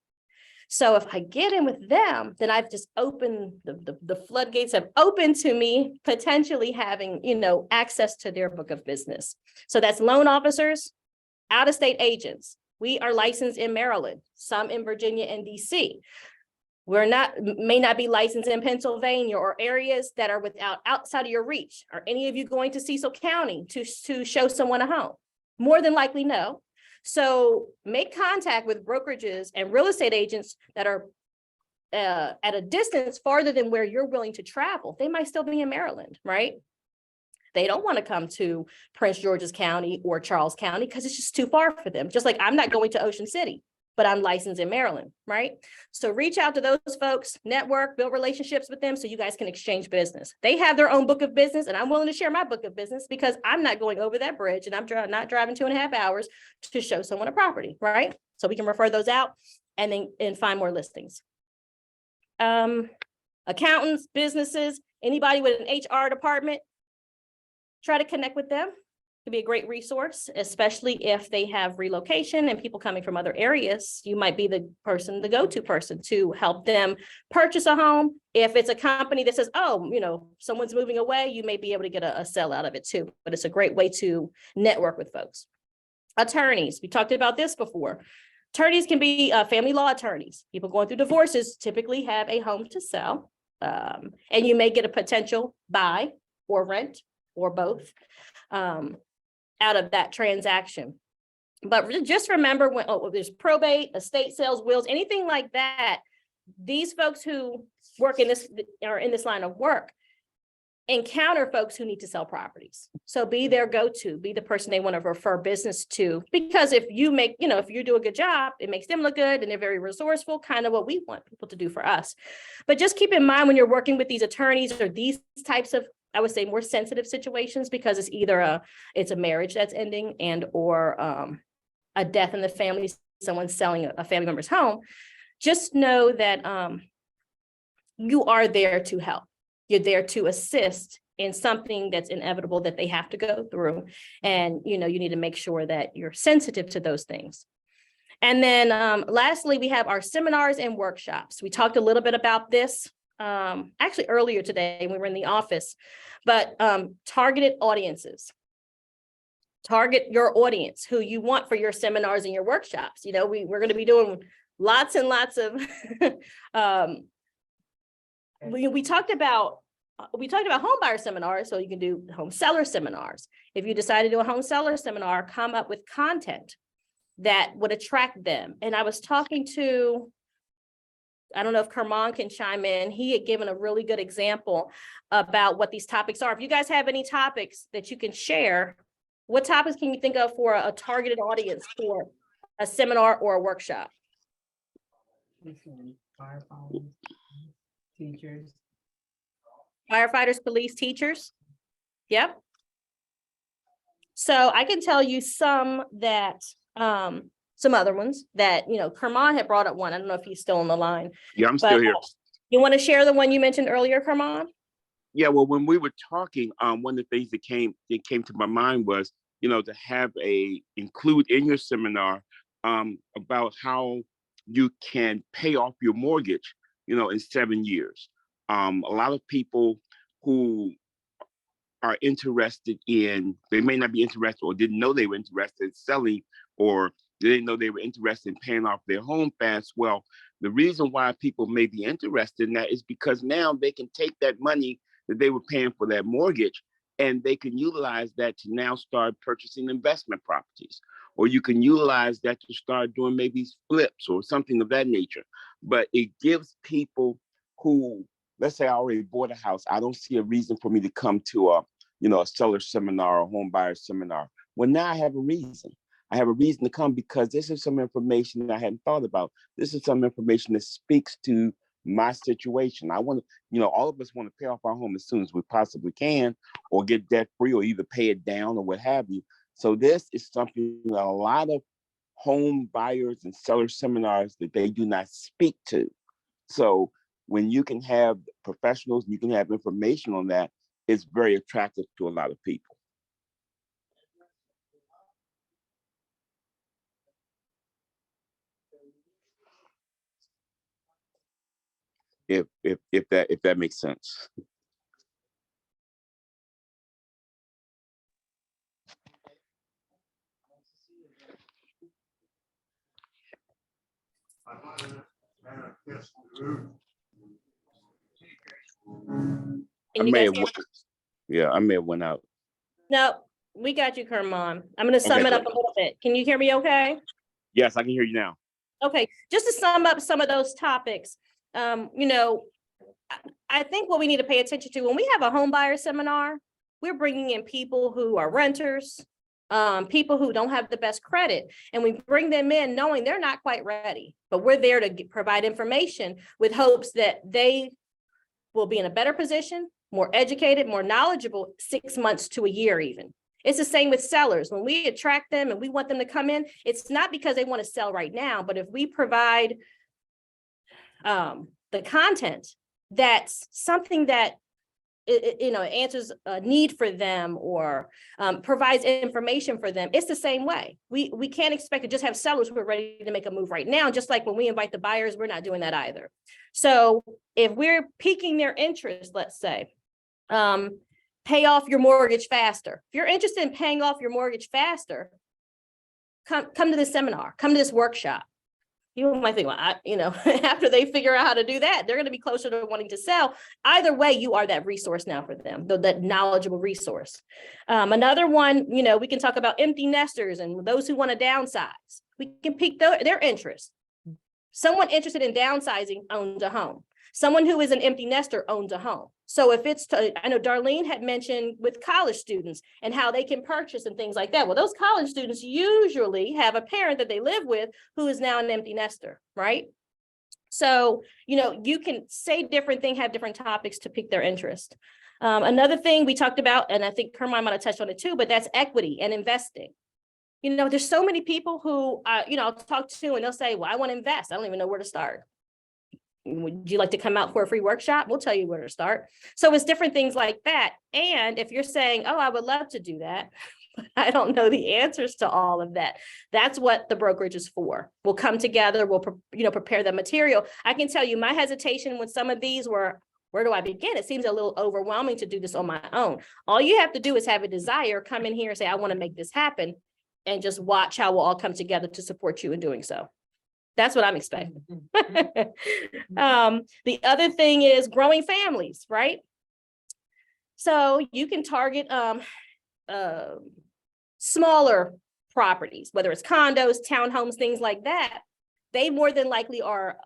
[SPEAKER 2] So if I get in with them, then I've just opened the floodgates have opened to me potentially having, you know, access to their book of business. So that's loan officers, out-of-state agents. We are licensed in Maryland, some in Virginia and DC. May not be licensed in Pennsylvania or areas that are outside of your reach. Are any of you going to Cecil County to show someone a home? More than likely, no. So make contact with brokerages and real estate agents that are at a distance farther than where you're willing to travel. They might still be in Maryland, right? They don't want to come to Prince George's County or Charles County because it's just too far for them. Just like I'm not going to Ocean City, but I'm licensed in Maryland, right? So reach out to those folks, network, build relationships with them so you guys can exchange business. They have their own book of business and I'm willing to share my book of business because I'm not going over that bridge and I'm not driving 2.5 hours to show someone a property, right? So we can refer those out and find more listings. Accountants, businesses, anybody with an HR department, try to connect with them. Could be a great resource, especially if they have relocation and people coming from other areas. You might be the go-to person to help them purchase a home. If it's a company that says, oh, you know, someone's moving away, you may be able to get a sell out of it too. But it's a great way to network with folks. Attorneys, we talked about this before. Attorneys can be family law attorneys. People going through divorces typically have a home to sell. And you may get a potential buy or rent or both. Out of that transaction. But just remember when there's probate, estate sales, wills, anything like that, these folks who work in this line of work encounter folks who need to sell properties. So be their go-to, be the person they want to refer business to, because if you do a good job, it makes them look good and they're very resourceful, kind of what we want people to do for us. But just keep in mind when you're working with these attorneys or these types of, I would say, more sensitive situations, because it's either a marriage that's ending and or a death in the family, someone selling a family member's home. Just know that you are there to help. You're there to assist in something that's inevitable that they have to go through. And, you know, you need to make sure that you're sensitive to those things. And then lastly, we have our seminars and workshops. We talked a little bit about this actually earlier today when we were in the office, but targeted audiences. Target your audience who you want for your seminars and your workshops. You know, we're going to be doing lots and lots of we talked about home buyer seminars, so you can do home seller seminars. If you decide to do a home seller seminar, come up with content that would attract them. And I was talking to I don't know if Kerman can chime in. He had given a really good example about what these topics are. If you guys have any topics that you can share, what topics can you think of for a targeted audience for a seminar or a workshop?
[SPEAKER 9] Firefighters, teachers.
[SPEAKER 2] Firefighters, police, teachers. Yep. So I can tell you some that, some other ones that, you know, Kerman had brought up one. I don't know if he's still on the line.
[SPEAKER 4] Yeah, I'm still
[SPEAKER 2] But,
[SPEAKER 4] here.
[SPEAKER 2] You want to share the one you mentioned earlier, Kerman?
[SPEAKER 4] Yeah, well, when we were talking, one of the things that came to my mind was, you know, to have include in your seminar about how you can pay off your mortgage, you know, in 7 years. A lot of people who are interested in, they may not be interested or didn't know they were interested in selling, or they didn't know they were interested in paying off their home fast. Well, the reason why people may be interested in that is because now they can take that money that they were paying for that mortgage and they can utilize that to now start purchasing investment properties, or you can utilize that to start doing maybe flips or something of that nature. But it gives people who, let's say I already bought a house, I don't see a reason for me to come to a seller seminar or home buyer seminar. Well, now I have a reason. I have a reason to come because this is some information that I hadn't thought about. This is some information that speaks to my situation. I want to, all of us want to pay off our home as soon as we possibly can, or get debt free, or either pay it down or what have you. So this is something that a lot of home buyers and seller seminars that they do not speak to. So when you can have professionals, you can have information on that, it's very attractive to a lot of people. If that makes sense.
[SPEAKER 2] Can you guys hear?
[SPEAKER 4] I may have went out.
[SPEAKER 2] No, we got you, Kerman. I'm going to sum
[SPEAKER 4] Okay,
[SPEAKER 2] it up
[SPEAKER 4] great.
[SPEAKER 2] a little bit. Can you hear me okay?
[SPEAKER 4] Yes, I can hear you now.
[SPEAKER 2] Okay, just to sum up some of those topics, I think what we need to pay attention to when we have a home buyer seminar, we're bringing in people who are renters, people who don't have the best credit, and we bring them in knowing they're not quite ready, but we're there to provide information with hopes that they will be in a better position, more educated, more knowledgeable 6 months to a year even. It's the same with sellers. When we attract them and we want them to come in, it's not because they want to sell right now, but if we provide the content, that's something that answers a need for them, or provides information for them. It's the same way. We can't expect to just have sellers who are ready to make a move right now. Just like when we invite the buyers, we're not doing that either. So if we're piquing their interest, let's say, pay off your mortgage faster. If you're interested in paying off your mortgage faster, come to this seminar, come to this workshop. You might think, well, after they figure out how to do that, they're going to be closer to wanting to sell. Either way, you are that resource now for them, that knowledgeable resource. Another one, we can talk about empty nesters and those who want to downsize. We can pique their interest. Someone interested in downsizing owns a home. Someone who is an empty nester owns a home. So if I know Darlene had mentioned with college students and how they can purchase and things like that. Well, those college students usually have a parent that they live with who is now an empty nester, right? So, you can say different things, have different topics to pique their interest. Another thing we talked about, and I think Kerman might have touched on it too, but that's equity and investing. There's so many people who, I'll talk to and they'll say, well, I want to invest. I don't even know where to start. Would you like to come out for a free workshop? We'll tell you where to start. So it's different things like that. And if you're saying, oh, I would love to do that, but I don't know the answers to all of that, that's what the brokerage is for. We'll come together, we'll prepare the material. I can tell you my hesitation with some of these were, where do I begin? It seems a little overwhelming to do this on my own. All you have to do is have a desire, come in here and say, I want to make this happen, and just watch how we'll all come together to support you in doing so. That's what I'm expecting. The other thing is growing families, right? So you can target smaller properties, whether it's condos, townhomes, things like that, they more than likely are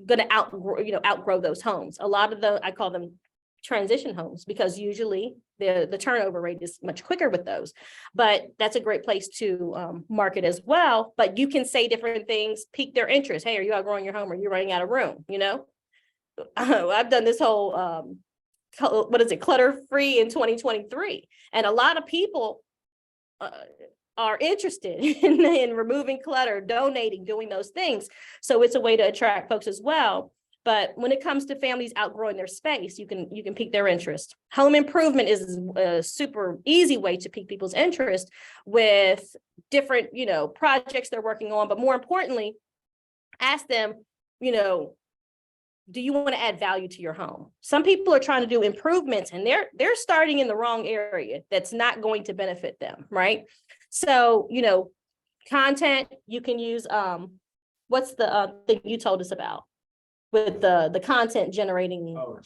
[SPEAKER 2] going to outgrow those homes. A lot of I call them transition homes, because usually the turnover rate is much quicker with those. But that's a great place to market as well. But you can say different things, pique their interest. Hey, are you outgrowing your home? Or are you running out of room? You know, I've done this whole clutter-free in 2023, and a lot of people are interested in removing clutter, donating, doing those things. So it's a way to attract folks as well. But when it comes to families outgrowing their space, you can pique their interest. Home improvement is a super easy way to pique people's interest with different, projects they're working on. But more importantly, ask them, do you want to add value to your home? Some people are trying to do improvements and they're starting in the wrong area. That's not going to benefit them, right? So, content, you can use, what's the thing you told us about with the content generating?
[SPEAKER 7] Oh,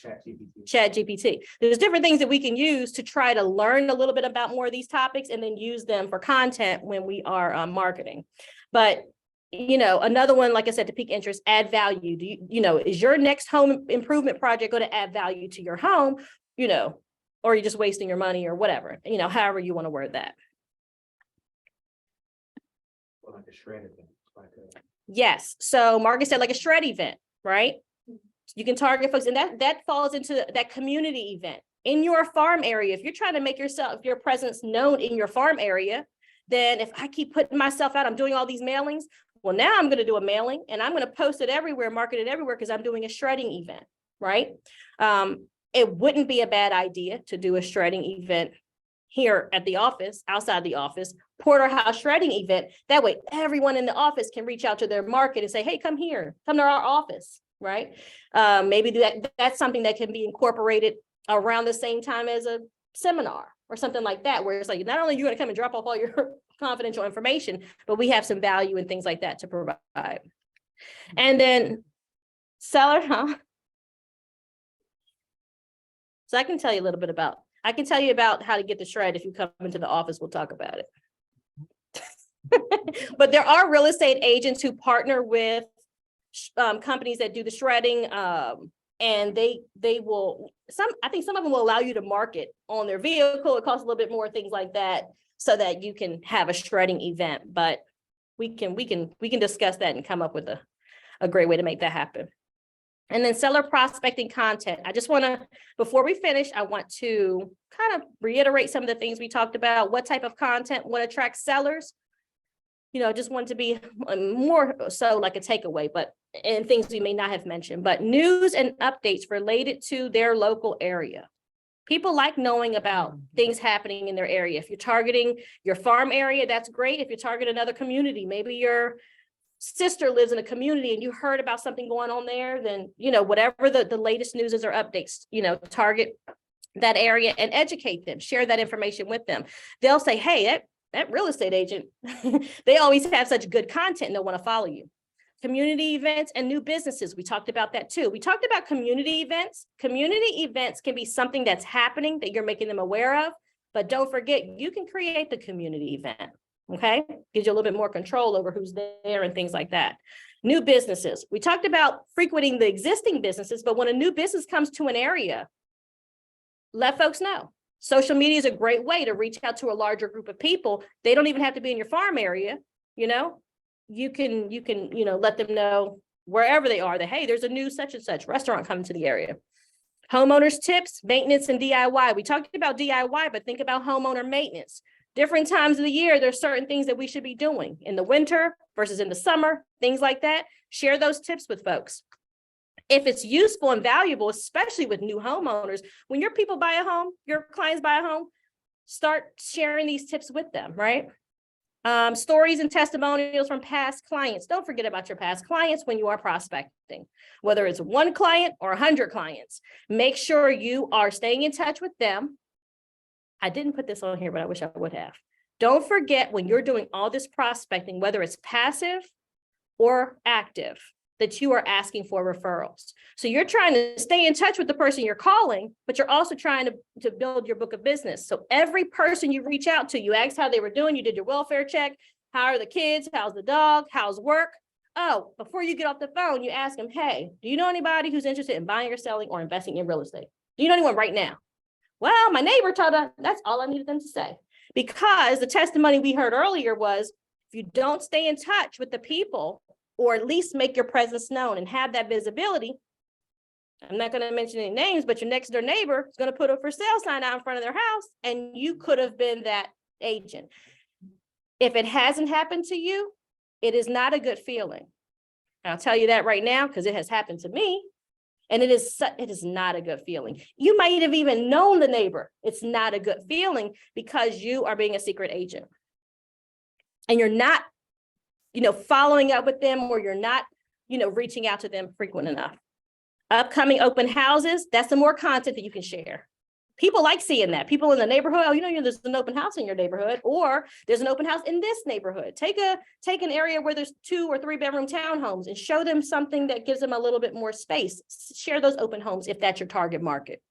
[SPEAKER 2] Chat GPT. There's different things that we can use to try to learn a little bit about more of these topics and then use them for content when we are marketing. But another one, like I said, to pique interest, add value. Do is your next home improvement project going to add value to your home, or are you just wasting your money or whatever, however you want to word that.
[SPEAKER 7] Like a shred event.
[SPEAKER 2] Yes. So Margaret said like a shred event, right? You can target folks, and that falls into that community event in your farm area. If you're trying to make your presence known in your farm area, then if I keep putting myself out, I'm doing all these mailings. Well, now I'm going to do a mailing and I'm going to post it everywhere, market it everywhere, because I'm doing a shredding event, right? It wouldn't be a bad idea to do a shredding event here at the office, outside the office, porterhouse shredding event. That way, everyone in the office can reach out to their market and say, hey, come here, come to our office, right? Maybe that's something that can be incorporated around the same time as a seminar or something like that, where it's like, not only are you going to come and drop off all your confidential information, but we have some value and things like that to provide. And then seller, So I can tell you about how to get the shred. If you come into the office, we'll talk about it. But there are real estate agents who partner with companies that do the shredding, and they will, I think some of them will allow you to market on their vehicle. It costs a little bit more, things like that, so that you can have a shredding event. But we can discuss that and come up with a great way to make that happen. And then seller prospecting content. I just want to, before we finish, I want to kind of reiterate some of the things we talked about. What type of content would attract sellers? Just want to be more so like a takeaway, and things we may not have mentioned, but news and updates related to their local area. People like knowing about things happening in their area. If you're targeting your farm area, that's great. If you target another community, maybe your sister lives in a community and you heard about something going on there, then, whatever the latest news is or updates, target that area and educate them, share that information with them. They'll say, hey, that real estate agent, they always have such good content and they'll want to follow you. Community events and new businesses. We talked about that too. We talked about community events. Community events can be something that's happening that you're making them aware of, but don't forget, you can create the community event. Okay. Gives you a little bit more control over who's there and things like that. New businesses. We talked about frequenting the existing businesses, but when a new business comes to an area, let folks know. Social media is a great way to reach out to a larger group of people. They don't even have to be in your farm area. You can let them know wherever they are that, hey, there's a new such and such restaurant coming to the area. Homeowners tips, maintenance, and DIY. We talked about DIY, but think about homeowner maintenance. Different times of the year, there's certain things that we should be doing in the winter versus in the summer, things like that. Share those tips with folks. If it's useful and valuable, especially with new homeowners, when your people buy a home, your clients buy a home, start sharing these tips with them, right? Stories and testimonials from past clients. Don't forget about your past clients when you are prospecting, whether it's one client or 100 clients. Make sure you are staying in touch with them. I didn't put this on here, but I wish I would have. Don't forget, when you're doing all this prospecting, whether it's passive or active, that you are asking for referrals. So you're trying to stay in touch with the person you're calling, but you're also trying to build your book of business. So every person you reach out to, you ask how they were doing, you did your welfare check, how are the kids, how's the dog, how's work, Oh, before you get off the phone, you ask them, hey, do you know anybody who's interested in buying or selling or investing in real estate? Do you know anyone right now? Well, my neighbor told us. That's all I needed them to say. Because the testimony we heard earlier was, if you don't stay in touch with the people, or at least make your presence known and have that visibility, I'm not going to mention any names, but your next door neighbor is going to put a for sale sign out in front of their house, and you could have been that agent. If it hasn't happened to you, it is not a good feeling. I'll tell you that right now, because it has happened to me. And it is not a good feeling. You might have even known the neighbor. It's not a good feeling because you are being a secret agent. And you're not, following up with them, or you're not, reaching out to them frequent enough. Upcoming open houses, that's some more content that you can share. People like seeing that. People in the neighborhood, there's an open house in your neighborhood, or there's an open house in this neighborhood. Take an area where there's 2 or 3 bedroom townhomes and show them something that gives them a little bit more space. Share those open homes if that's your target market.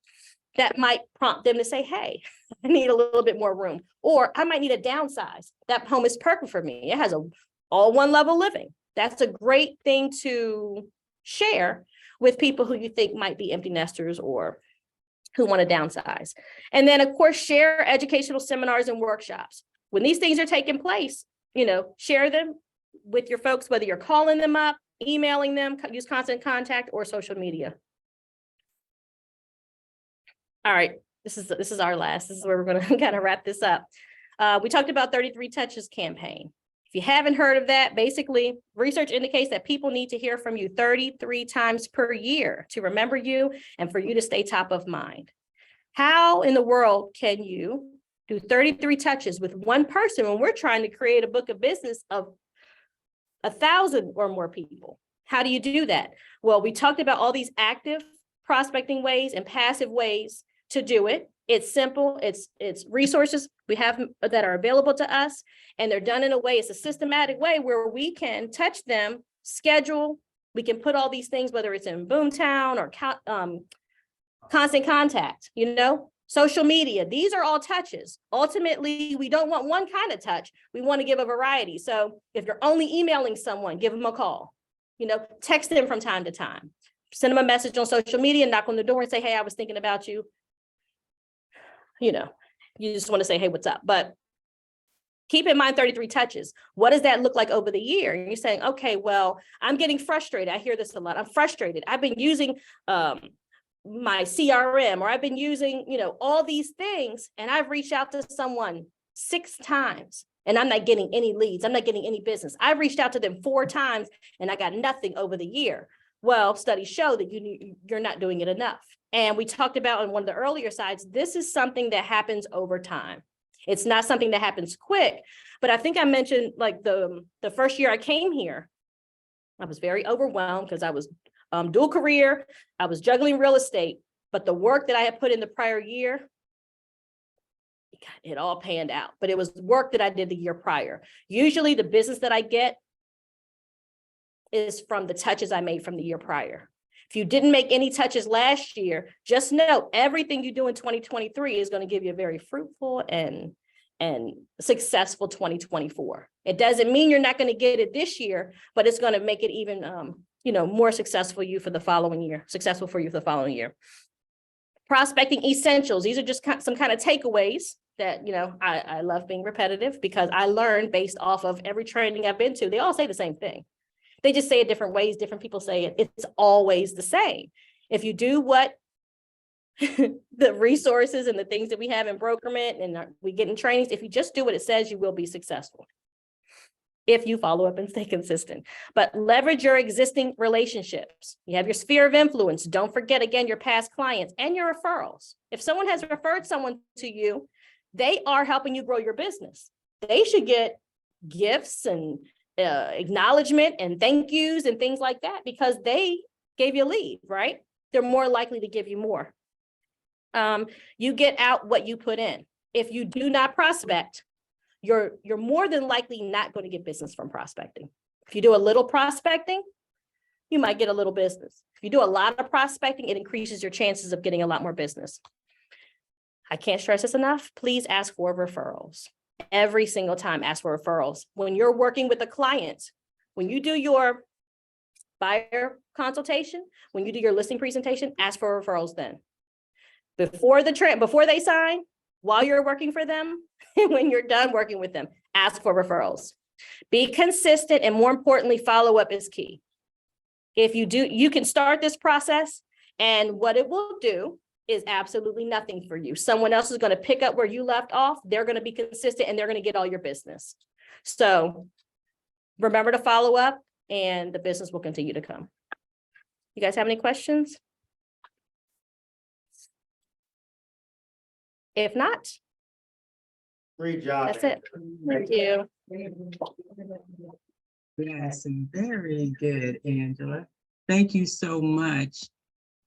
[SPEAKER 2] That might prompt them to say, hey, I need a little bit more room, or I might need a downsize. That home is perfect for me. It has all one level living. That's a great thing to share with people who you think might be empty nesters or who want to downsize. And then, of course, share educational seminars and workshops. When these things are taking place, share them with your folks, whether you're calling them up, emailing them, use constant contact, or social media. All right, this is our last. This is where we're going to kind of wrap this up. We talked about 33 Touches campaign. If you haven't heard of that, basically, research indicates that people need to hear from you 33 times per year to remember you and for you to stay top of mind. How in the world can you do 33 touches with one person when we're trying to create a book of business of 1,000 or more people? How do you do that? Well, we talked about all these active prospecting ways and passive ways to do it. It's simple. It's resources we have that are available to us, and they're done in a way, it's a systematic way where we can touch them, schedule, we can put all these things, whether it's in Boomtown or constant contact, social media. These are all touches. Ultimately, we don't want one kind of touch. We want to give a variety. So if you're only emailing someone, give them a call, text them from time to time, send them a message on social media, knock on the door and say, hey, I was thinking about you. You just want to say, hey, what's up? But keep in mind 33 touches. What does that look like over the year? And you're saying, okay, well, I'm getting frustrated. I hear this a lot. I'm frustrated. I've been using my CRM, or I've been using, all these things, and I've reached out to someone 6 times and I'm not getting any leads. I'm not getting any business. I've reached out to them 4 times and I got nothing over the year. Well, studies show that you're not doing it enough. And we talked about on one of the earlier sides, this is something that happens over time. It's not something that happens quick. But I think I mentioned, like, the first year I came here, I was very overwhelmed because I was dual career. I was juggling real estate, but the work that I had put in the prior year, it all panned out. But it was work that I did the year prior. Usually the business that I get is from the touches I made from the year prior. If you didn't make any touches last year, just know everything you do in 2023 is going to give you a very fruitful and successful 2024. It doesn't mean you're not going to get it this year, but it's going to make it even more successful for you for the following year. Prospecting essentials. These are just some kind of takeaways that, I love being repetitive because I learned based off of every training I've been to. They all say the same thing. They just say it different ways. Different people say it. It's always the same. If you do what the resources and the things that we have in brokerment and we get in trainings, if you just do what it says, you will be successful if you follow up and stay consistent. But leverage your existing relationships. You have your sphere of influence. Don't forget, again, your past clients and your referrals. If someone has referred someone to you, they are helping you grow your business. They should get gifts and acknowledgement and thank yous and things like that because they gave you a lead, right? They're more likely to give you more. You get out what you put in. If you do not prospect, you're more than likely not going to get business from prospecting. If you do a little prospecting, you might get a little business. If you do a lot of prospecting, it increases your chances of getting a lot more business. I can't stress this enough. Please ask for referrals. Every single time, ask for referrals. When you're working with a client, when you do your buyer consultation, when you do your listing presentation, ask for referrals then. Before they sign, while you're working for them, when you're done working with them, ask for referrals. Be consistent, and more importantly, follow up is key. If you do, you can start this process, and what it will do is absolutely nothing for you. Someone else is going to pick up where you left off. They're going to be consistent, and they're going to get all your business. So remember to follow up, and the business will continue to come. You guys have any questions? If not,
[SPEAKER 7] Great job.
[SPEAKER 2] that's it. Thank you.
[SPEAKER 1] Yes, very good, Angela. Thank you so much.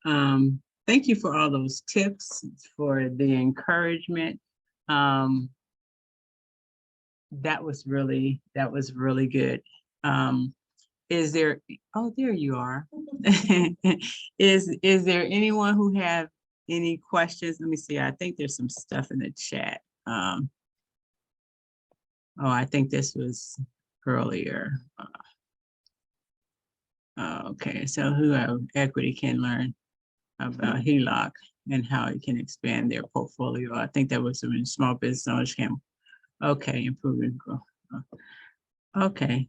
[SPEAKER 1] Thank you for all those tips, for the encouragement. That was really good. Is there, oh, there you are. Is there anyone who have any questions? Let me see. I think there's some stuff in the chat. Oh, I think this was earlier. Okay, so who have equity can learn about HELOC and how it can expand their portfolio. I think that was when small business owners can. Okay, improving growth. Okay.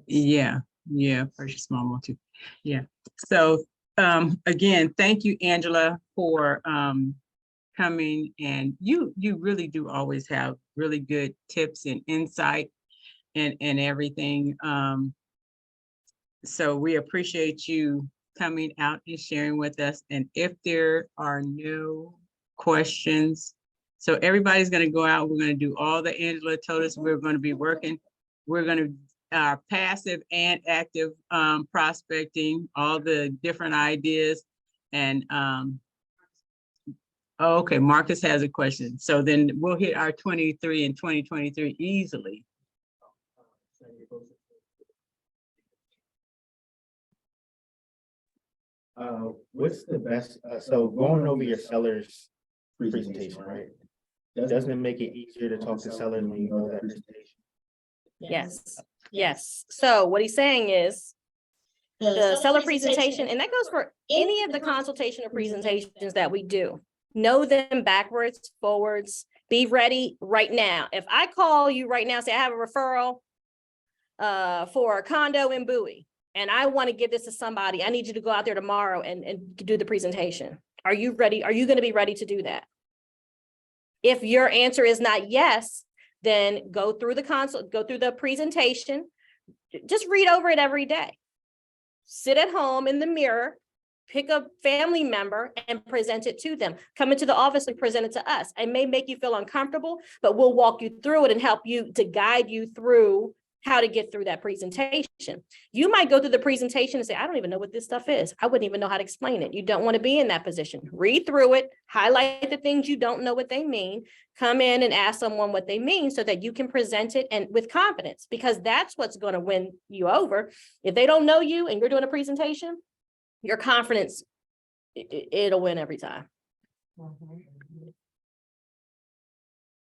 [SPEAKER 1] Yeah, purchase small multi. Yeah. So again, thank you, Angela, for coming, and you really do always have really good tips and insight and everything. So we appreciate you coming out and sharing with us. And if there are no questions, so everybody's going to go out. We're going to do all that Angela told us we're going to be working. We're going to passive and active prospecting, all the different ideas. And okay, Marcus has a question. So then we'll hit our 23 and 2023 easily.
[SPEAKER 7] What's the best, so going over your seller's presentation, right? Doesn't it make it easier to talk to sellers when you know that presentation?
[SPEAKER 2] Yes. So what he's saying is the seller presentation, and that goes for any of the consultation or presentations that we do. Know them backwards, forwards, be ready right now. If I call you right now, say I have a referral for a condo in Bowie, and I want to give this to somebody, I need you to go out there tomorrow and do the presentation. Are you ready? Are you going to be ready to do that? If your answer is not yes, then go through the presentation. Just read over it every day. Sit at home in the mirror, pick a family member and present it to them. Come into the office and present it to us. It may make you feel uncomfortable, but we'll walk you through it and help you to guide you through how to get through that presentation. You might go through the presentation and say, I don't even know what this stuff is. I wouldn't even know how to explain it. You don't want to be in that position. Read through it, highlight the things you don't know what they mean, come in and ask someone what they mean so that you can present it and with confidence, because that's what's going to win you over. If they don't know you and you're doing a presentation, your confidence, it'll win every time.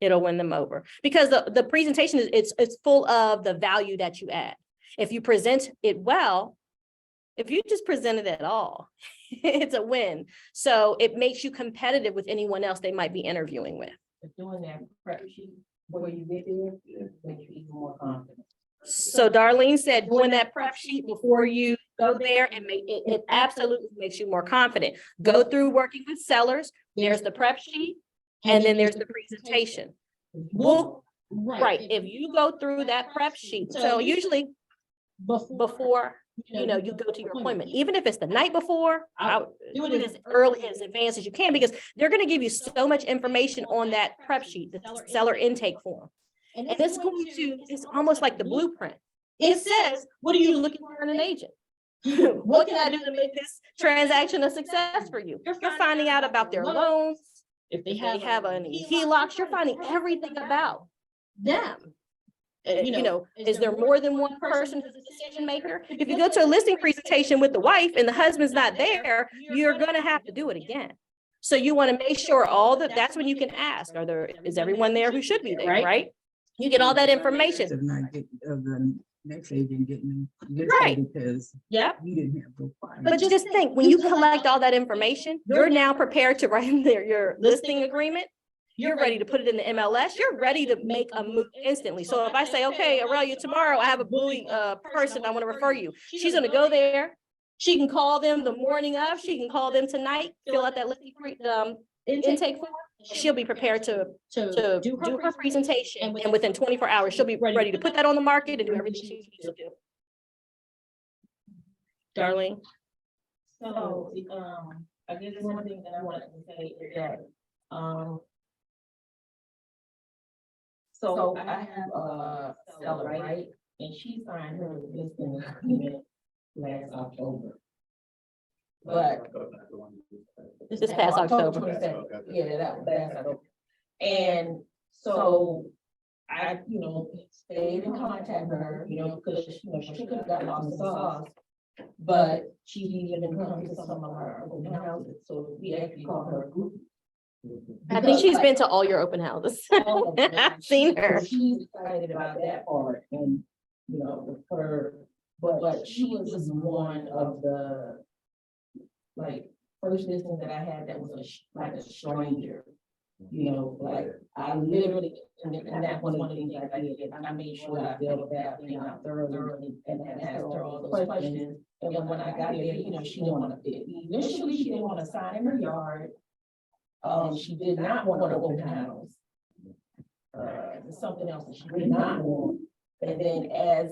[SPEAKER 2] It'll win them over because the presentation is it's full of the value that you add. If you present it well, if you just present it at all, it's a win. So it makes you competitive with anyone else they might be interviewing with.
[SPEAKER 8] Doing that prep sheet before you get there makes you even more confident.
[SPEAKER 2] So Darlene said, doing that prep sheet before you go there and it absolutely makes you more confident. Go through working with sellers. There's the prep sheet. And then there's the presentation. Well, right. If you go through that prep sheet, so usually before you go to your appointment, even if it's the night before, do it as early as advanced as you can, because they're going to give you so much information on that prep sheet, the seller intake form. And it's almost like the blueprint. It says, what are you looking for in an agent? What can I do to make this transaction a success for you? You're finding out about their loans. If they have any HELOCs, you're finding everything about them. Is there more than one person who's a decision maker? If you go to a listing presentation with the wife and the husband's not there, you're going to have to do it again. So you want to make sure that's when you can ask, is everyone there who should be there, right? You get all that information.
[SPEAKER 1] Of the next agent getting this
[SPEAKER 2] Right.
[SPEAKER 1] because
[SPEAKER 2] Yep.
[SPEAKER 1] you didn't have the requirement.
[SPEAKER 2] But just think, when you collect all that information, you're now prepared to write in there your listing agreement. You're ready to put it in the MLS. You're ready to make a move instantly. So if I say, okay, Aurelia, tomorrow I have a Bowie person I want to refer you. She's gonna go there. She can call them the morning of, she can call them tonight, fill out that listing intake form. She'll be prepared to do her presentation, and within 24 hours, she'll be ready to put that on the market and do everything she needs to do. Darlene?
[SPEAKER 10] So, I guess one thing that I wanted to say is that, so I have a seller, right? And she signed her listing agreement last October. But
[SPEAKER 2] This past October.
[SPEAKER 10] 22nd. Yeah, that was last October. And so I, stayed in contact with her, because, she could have got lost in the sauce. But she didn't even come to some of our open houses, so we actually called her a group.
[SPEAKER 2] I think she's been to all your open houses. I've seen her.
[SPEAKER 10] She's excited about that part and, with her, but she was just one of the, like, first listings that I had that was like a stranger. Like, I literally, and that was one of the things I did, I made sure I built that thing out thoroughly and asked her all those questions. And then when I got there, she didn't want to, initially, she didn't want to sign in her yard. She did not want to open house. There's something else that she did not want. And then as,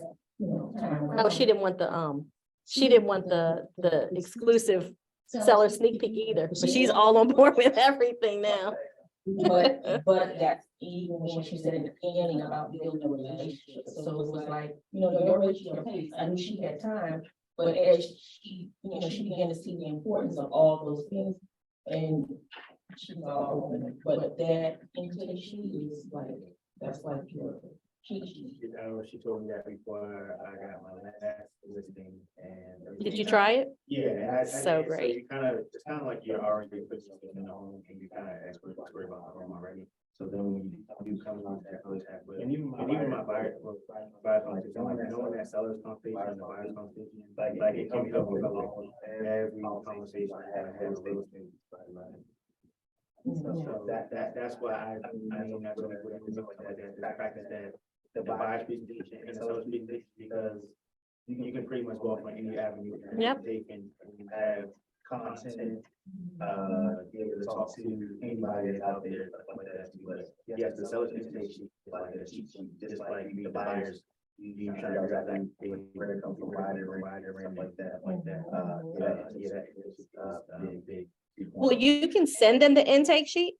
[SPEAKER 10] time went
[SPEAKER 2] Oh,
[SPEAKER 10] on-
[SPEAKER 2] she didn't want the exclusive seller sneak peek either, but she's all on board with everything now.
[SPEAKER 10] But that's even when she said in the beginning about building a relationship. So it was like, your relationship pace. I knew she had time, but as she, she began to see the importance of all those things. And she's all open, but that intake sheet is like, that's like your cheat sheet.
[SPEAKER 7] She told me that before I got my last listing and.
[SPEAKER 2] Did you try it?
[SPEAKER 7] Yeah. and I
[SPEAKER 2] So
[SPEAKER 7] did.
[SPEAKER 2] great.
[SPEAKER 7] It's kind of like you're already putting something in the home and you kind of expert about the home already. So then when you come on that contact with, and even my buyer, knowing that seller's conversation and the buyer's conversation, like it can come with every conversation I have had with real estate. So that's why I mean, that's what the fact that the buyer's presentation and the seller's presentation, because you can pretty much go off on any avenue.
[SPEAKER 2] Yep.
[SPEAKER 7] They can have content, be able to talk to anybody that's out there, stuff like that. But yes, the seller's presentation is like a cheat sheet, just like the buyers. You try to figure out that where it comes from, rider, stuff like that. Big.
[SPEAKER 2] Well, you can send them the intake sheet.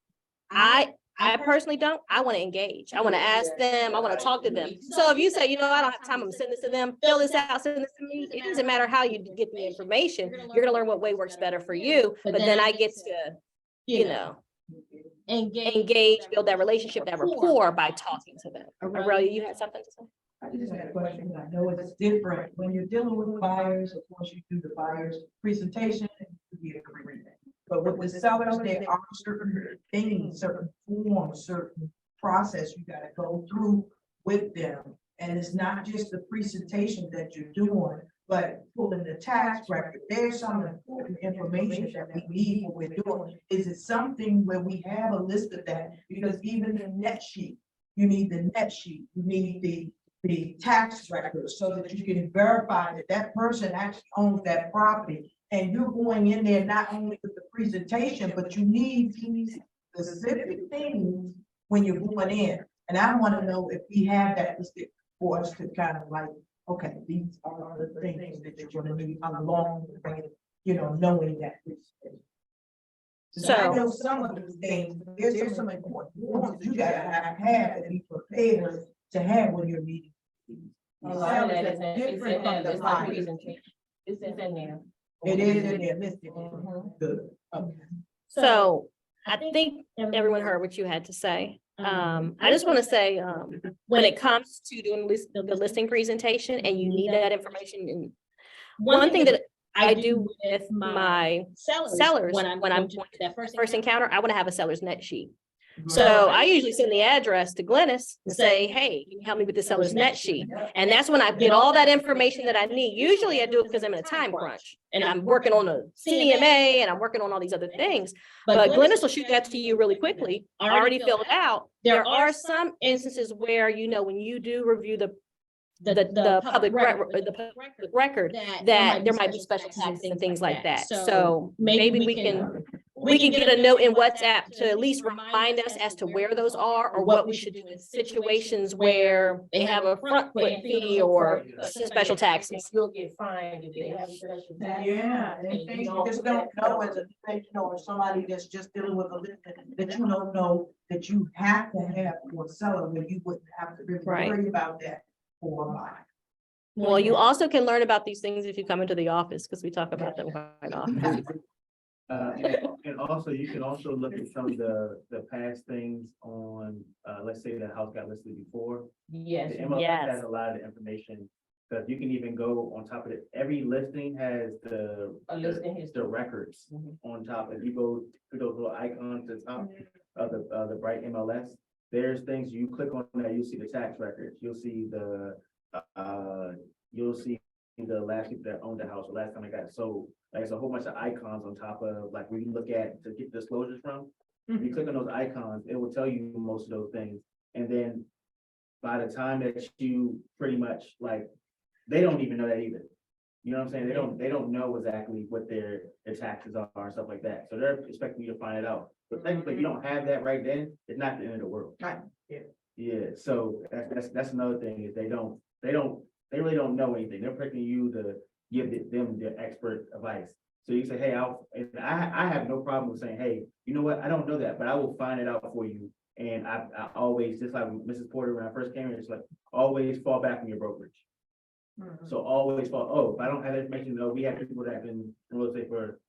[SPEAKER 2] I personally don't. I want to engage. I want to ask them. I want to talk to them. So if you say, I don't have time, I'm gonna send this to them, fill this out, send this to me. It doesn't matter how you get the information. You're gonna learn what way works better for you. But then I get to, engage, build that relationship, that rapport by talking to them. Aurelia, you had something to say?
[SPEAKER 8] I just had a question. I know it's different when you're dealing with buyers. Of course, you do the buyer's presentation and you get agreement. But with the sellers, there are certain things, certain forms, certain process you gotta go through with them. And it's not just the presentation that you're doing, but pulling the tax record. There's some important information that we need when we're doing. Is it something where we have a list of that? Because even the net sheet, you need the net sheet, you need the tax record so that you can verify that that person actually owns that property. And you're going in there not only with the presentation, but you need these specific things when you're going in. And I want to know if we have that listed for us to kind of like, okay, these are the things that you're going to need along the way, knowing that. So I know some of these things, there's some important ones you gotta have and be prepared to have when you're meeting.
[SPEAKER 10] A lot of that is different from the presentation. It's in there.
[SPEAKER 8] It is in there listed. Good. Okay.
[SPEAKER 2] So I think everyone heard what you had to say. I just want to say, when it comes to doing the listing presentation and you need that information, and one thing that I do with my sellers when I'm going to that first encounter, I want to have a seller's net sheet. So I usually send the address to Glennis and say, hey, can you help me with the seller's net sheet? And that's when I get all that information that I need. Usually I do it because I'm in a time crunch and I'm working on a CMA and I'm working on all these other things. But Glennis will shoot that to you really quickly, already filled out. There are some instances where, you know, when you do review the public record, that there might be special taxes and things like that. So maybe we can get a note in WhatsApp to at least remind us as to where those are or what we should do in situations where they have a front foot fee or special taxes.
[SPEAKER 10] You'll get fined if they have special taxes.
[SPEAKER 8] Yeah, and you just don't know as a professional or somebody that's just dealing with a listing that you don't know that you have to have for a seller when you wouldn't have to really
[SPEAKER 2] Right.
[SPEAKER 8] worry about that for a while.
[SPEAKER 2] Well, you also can learn about these things if you come into the office, because we talk about them quite often.
[SPEAKER 7] And also, you can also look at some of the past things on, let's say the house got listed before.
[SPEAKER 10] Yes.
[SPEAKER 7] The MLS
[SPEAKER 2] Yes.
[SPEAKER 7] has a lot of information, because you can even go on top of it. Every listing has
[SPEAKER 10] A listing history.
[SPEAKER 7] the records
[SPEAKER 10] Mhm.
[SPEAKER 7] on top. If you go to those little icons at the top of the bright MLS, there's things you click on that, you'll see the tax records, you'll see the last people that owned the house, the last time it got sold. Like, it's a whole bunch of icons on top of, like, where you look at to get disclosures from. If you click on those icons, it will tell you most of those things. And then by the time that you pretty much, like, they don't even know that either. You know what I'm saying? They don't know exactly what their taxes are and stuff like that. So they're expecting you to find it out. But technically, if you don't have that right then, it's not the end of the world.
[SPEAKER 8] Right, yeah.
[SPEAKER 7] Yeah, so that's another thing, is they really don't know anything. They're picking you to give them the expert advice. So you say, hey, I have no problem with saying, hey, you know what? I don't know that, but I will find it out for you. And I always, just like Mrs. Porter, when I first came here, it's like, always fall back on your brokerage. So always if I don't have information, we have people that have been in real estate for,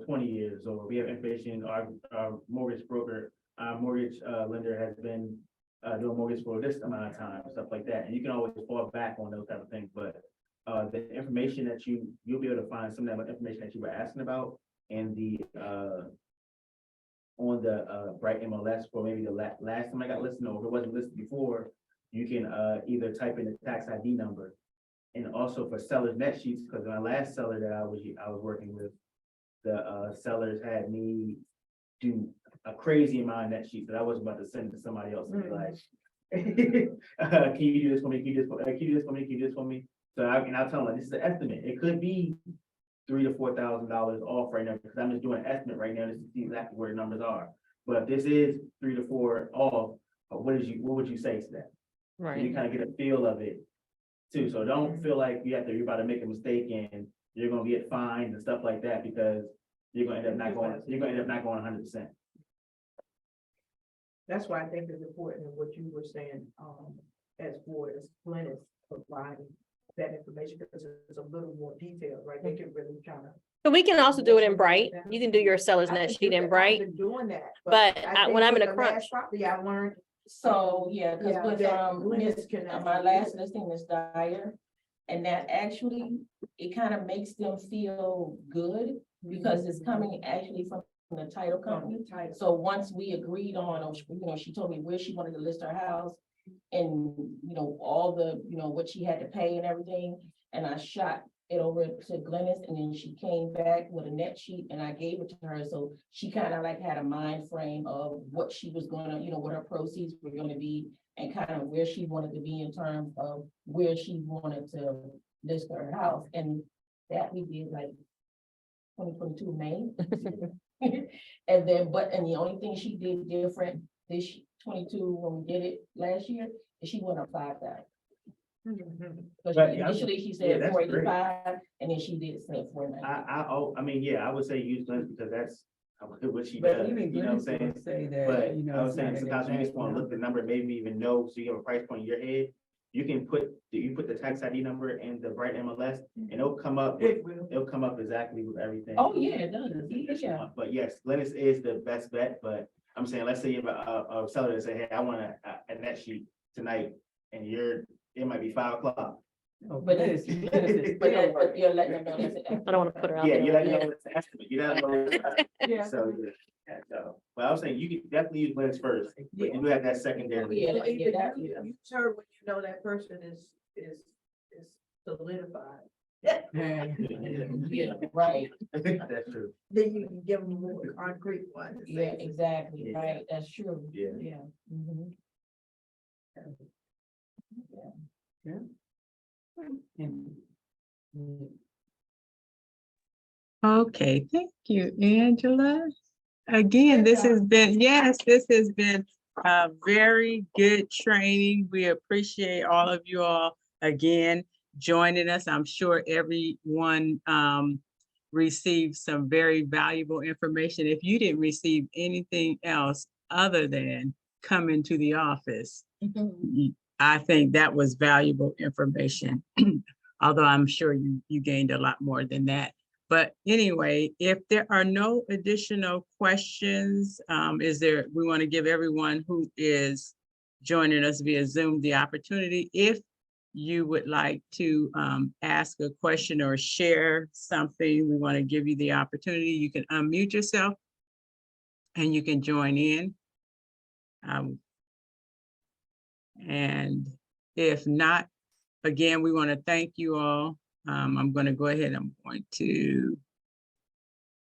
[SPEAKER 7] 20 years, or we have information, our mortgage broker, our mortgage lender has been doing mortgage for this amount of time, stuff like that. And you can always fall back on those type of things, but the information that you'll be able to find some of that information that you were asking about in the on the bright MLS for maybe the last time I got listed, or if it wasn't listed before, you can either type in the tax ID number. And also for sellers net sheets, because my last seller that I was working with, the sellers had me do a crazy amount of net sheets that I was about to send to somebody else and be like, can you do this for me? Can you do this for me? Can you do this for me? Can you do this for me? So I'll tell them, like, this is an estimate. It could be $3,000 to $4,000 off right now, because I'm just doing an estimate right now to see exactly where the numbers are. But if this is 3 to 4 off, what would you say to that? So you kind of get a feel of it too. So don't feel like you're about to make a mistake and you're gonna get fined and stuff like that, because you're gonna end up not going 100%.
[SPEAKER 8] That's why I think it's important what you were saying, as far as Glennis providing that information, because it's a little more detailed, right? They can really kind of.
[SPEAKER 2] But we can also do it in Bright. You can do your seller's net sheet in Bright.
[SPEAKER 8] I've been doing that.
[SPEAKER 2] But
[SPEAKER 8] I
[SPEAKER 2] when
[SPEAKER 8] think
[SPEAKER 2] I'm in
[SPEAKER 8] with
[SPEAKER 2] a
[SPEAKER 8] the
[SPEAKER 2] crunch.
[SPEAKER 8] last property, I learned.
[SPEAKER 10] So, yeah, because with
[SPEAKER 8] that Glennis can
[SPEAKER 10] my last listing, Miss Dyer, and that actually, it kind of makes them feel good, because it's coming actually from the title company. So once we agreed on, or she told me where she wanted to list her house, and, all the, what she had to pay and everything, and I shot it over to Glennis, and then she came back with a net sheet, and I gave it to her, so she kind of like had a mind frame of what she was gonna, what her proceeds were gonna be, and kind of where she wanted to be in terms of where she wanted to list her house, and that we did like 2022 May. And the only thing she did different this 22 when we did it last year, is she went up 5,000.
[SPEAKER 7] But, yeah,
[SPEAKER 10] Initially, she
[SPEAKER 7] yeah,
[SPEAKER 10] said
[SPEAKER 7] that's great.
[SPEAKER 10] 485, and then she did say 490.
[SPEAKER 7] I mean, yeah, I would say use Glennis, because that's what she
[SPEAKER 9] But
[SPEAKER 7] does,
[SPEAKER 9] even
[SPEAKER 7] you know what I'm saying?
[SPEAKER 9] Glennis will say that,
[SPEAKER 7] But I
[SPEAKER 9] it's
[SPEAKER 7] was saying,
[SPEAKER 9] not
[SPEAKER 7] sometimes you just want to look at the number, maybe even know, so you have a price point in your head. You can put the tax ID number in the bright MLS, and it'll come up exactly with everything.
[SPEAKER 10] Oh, yeah, it does.
[SPEAKER 7] that you
[SPEAKER 10] Yeah.
[SPEAKER 7] want. But yes, Glennis is the best bet, but I'm saying, let's say you have a seller that say, hey, I want a net sheet tonight, and it might be 5 o'clock.
[SPEAKER 9] Oh,
[SPEAKER 10] But
[SPEAKER 9] Glennis-
[SPEAKER 10] it's-
[SPEAKER 9] Glennis is-
[SPEAKER 10] But you're letting them know that's an
[SPEAKER 2] I don't want to put her out
[SPEAKER 7] Yeah,
[SPEAKER 2] there.
[SPEAKER 7] you let me know it's an estimate, you know.
[SPEAKER 8] Yeah.
[SPEAKER 7] So, yeah, so. Well, I was saying you can definitely use links first, but you do have that secondary.
[SPEAKER 8] You heard when you know that person is solidified.
[SPEAKER 10] Yeah, right.
[SPEAKER 7] That's true.
[SPEAKER 8] Then you can give them a more concrete one.
[SPEAKER 10] Yeah, exactly,
[SPEAKER 7] Yeah.
[SPEAKER 10] right, that's true.
[SPEAKER 7] Yeah.
[SPEAKER 10] Yeah. Mhm.
[SPEAKER 1] Okay, thank you, Angela. Again, this has been, yes, this has been a very good training. We appreciate all of you all again joining us. I'm sure everyone received some very valuable information. If you didn't receive anything else other than coming to the office, I think that was valuable information. Although I'm sure you gained a lot more than that. But anyway, if there are no additional questions, we want to give everyone who is joining us via Zoom the opportunity. If you would like to ask a question or share something, we want to give you the opportunity. You can unmute yourself and you can join in. And if not, again, we want to thank you all. I'm going to go ahead. I'm going to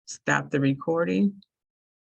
[SPEAKER 1] stop the recording.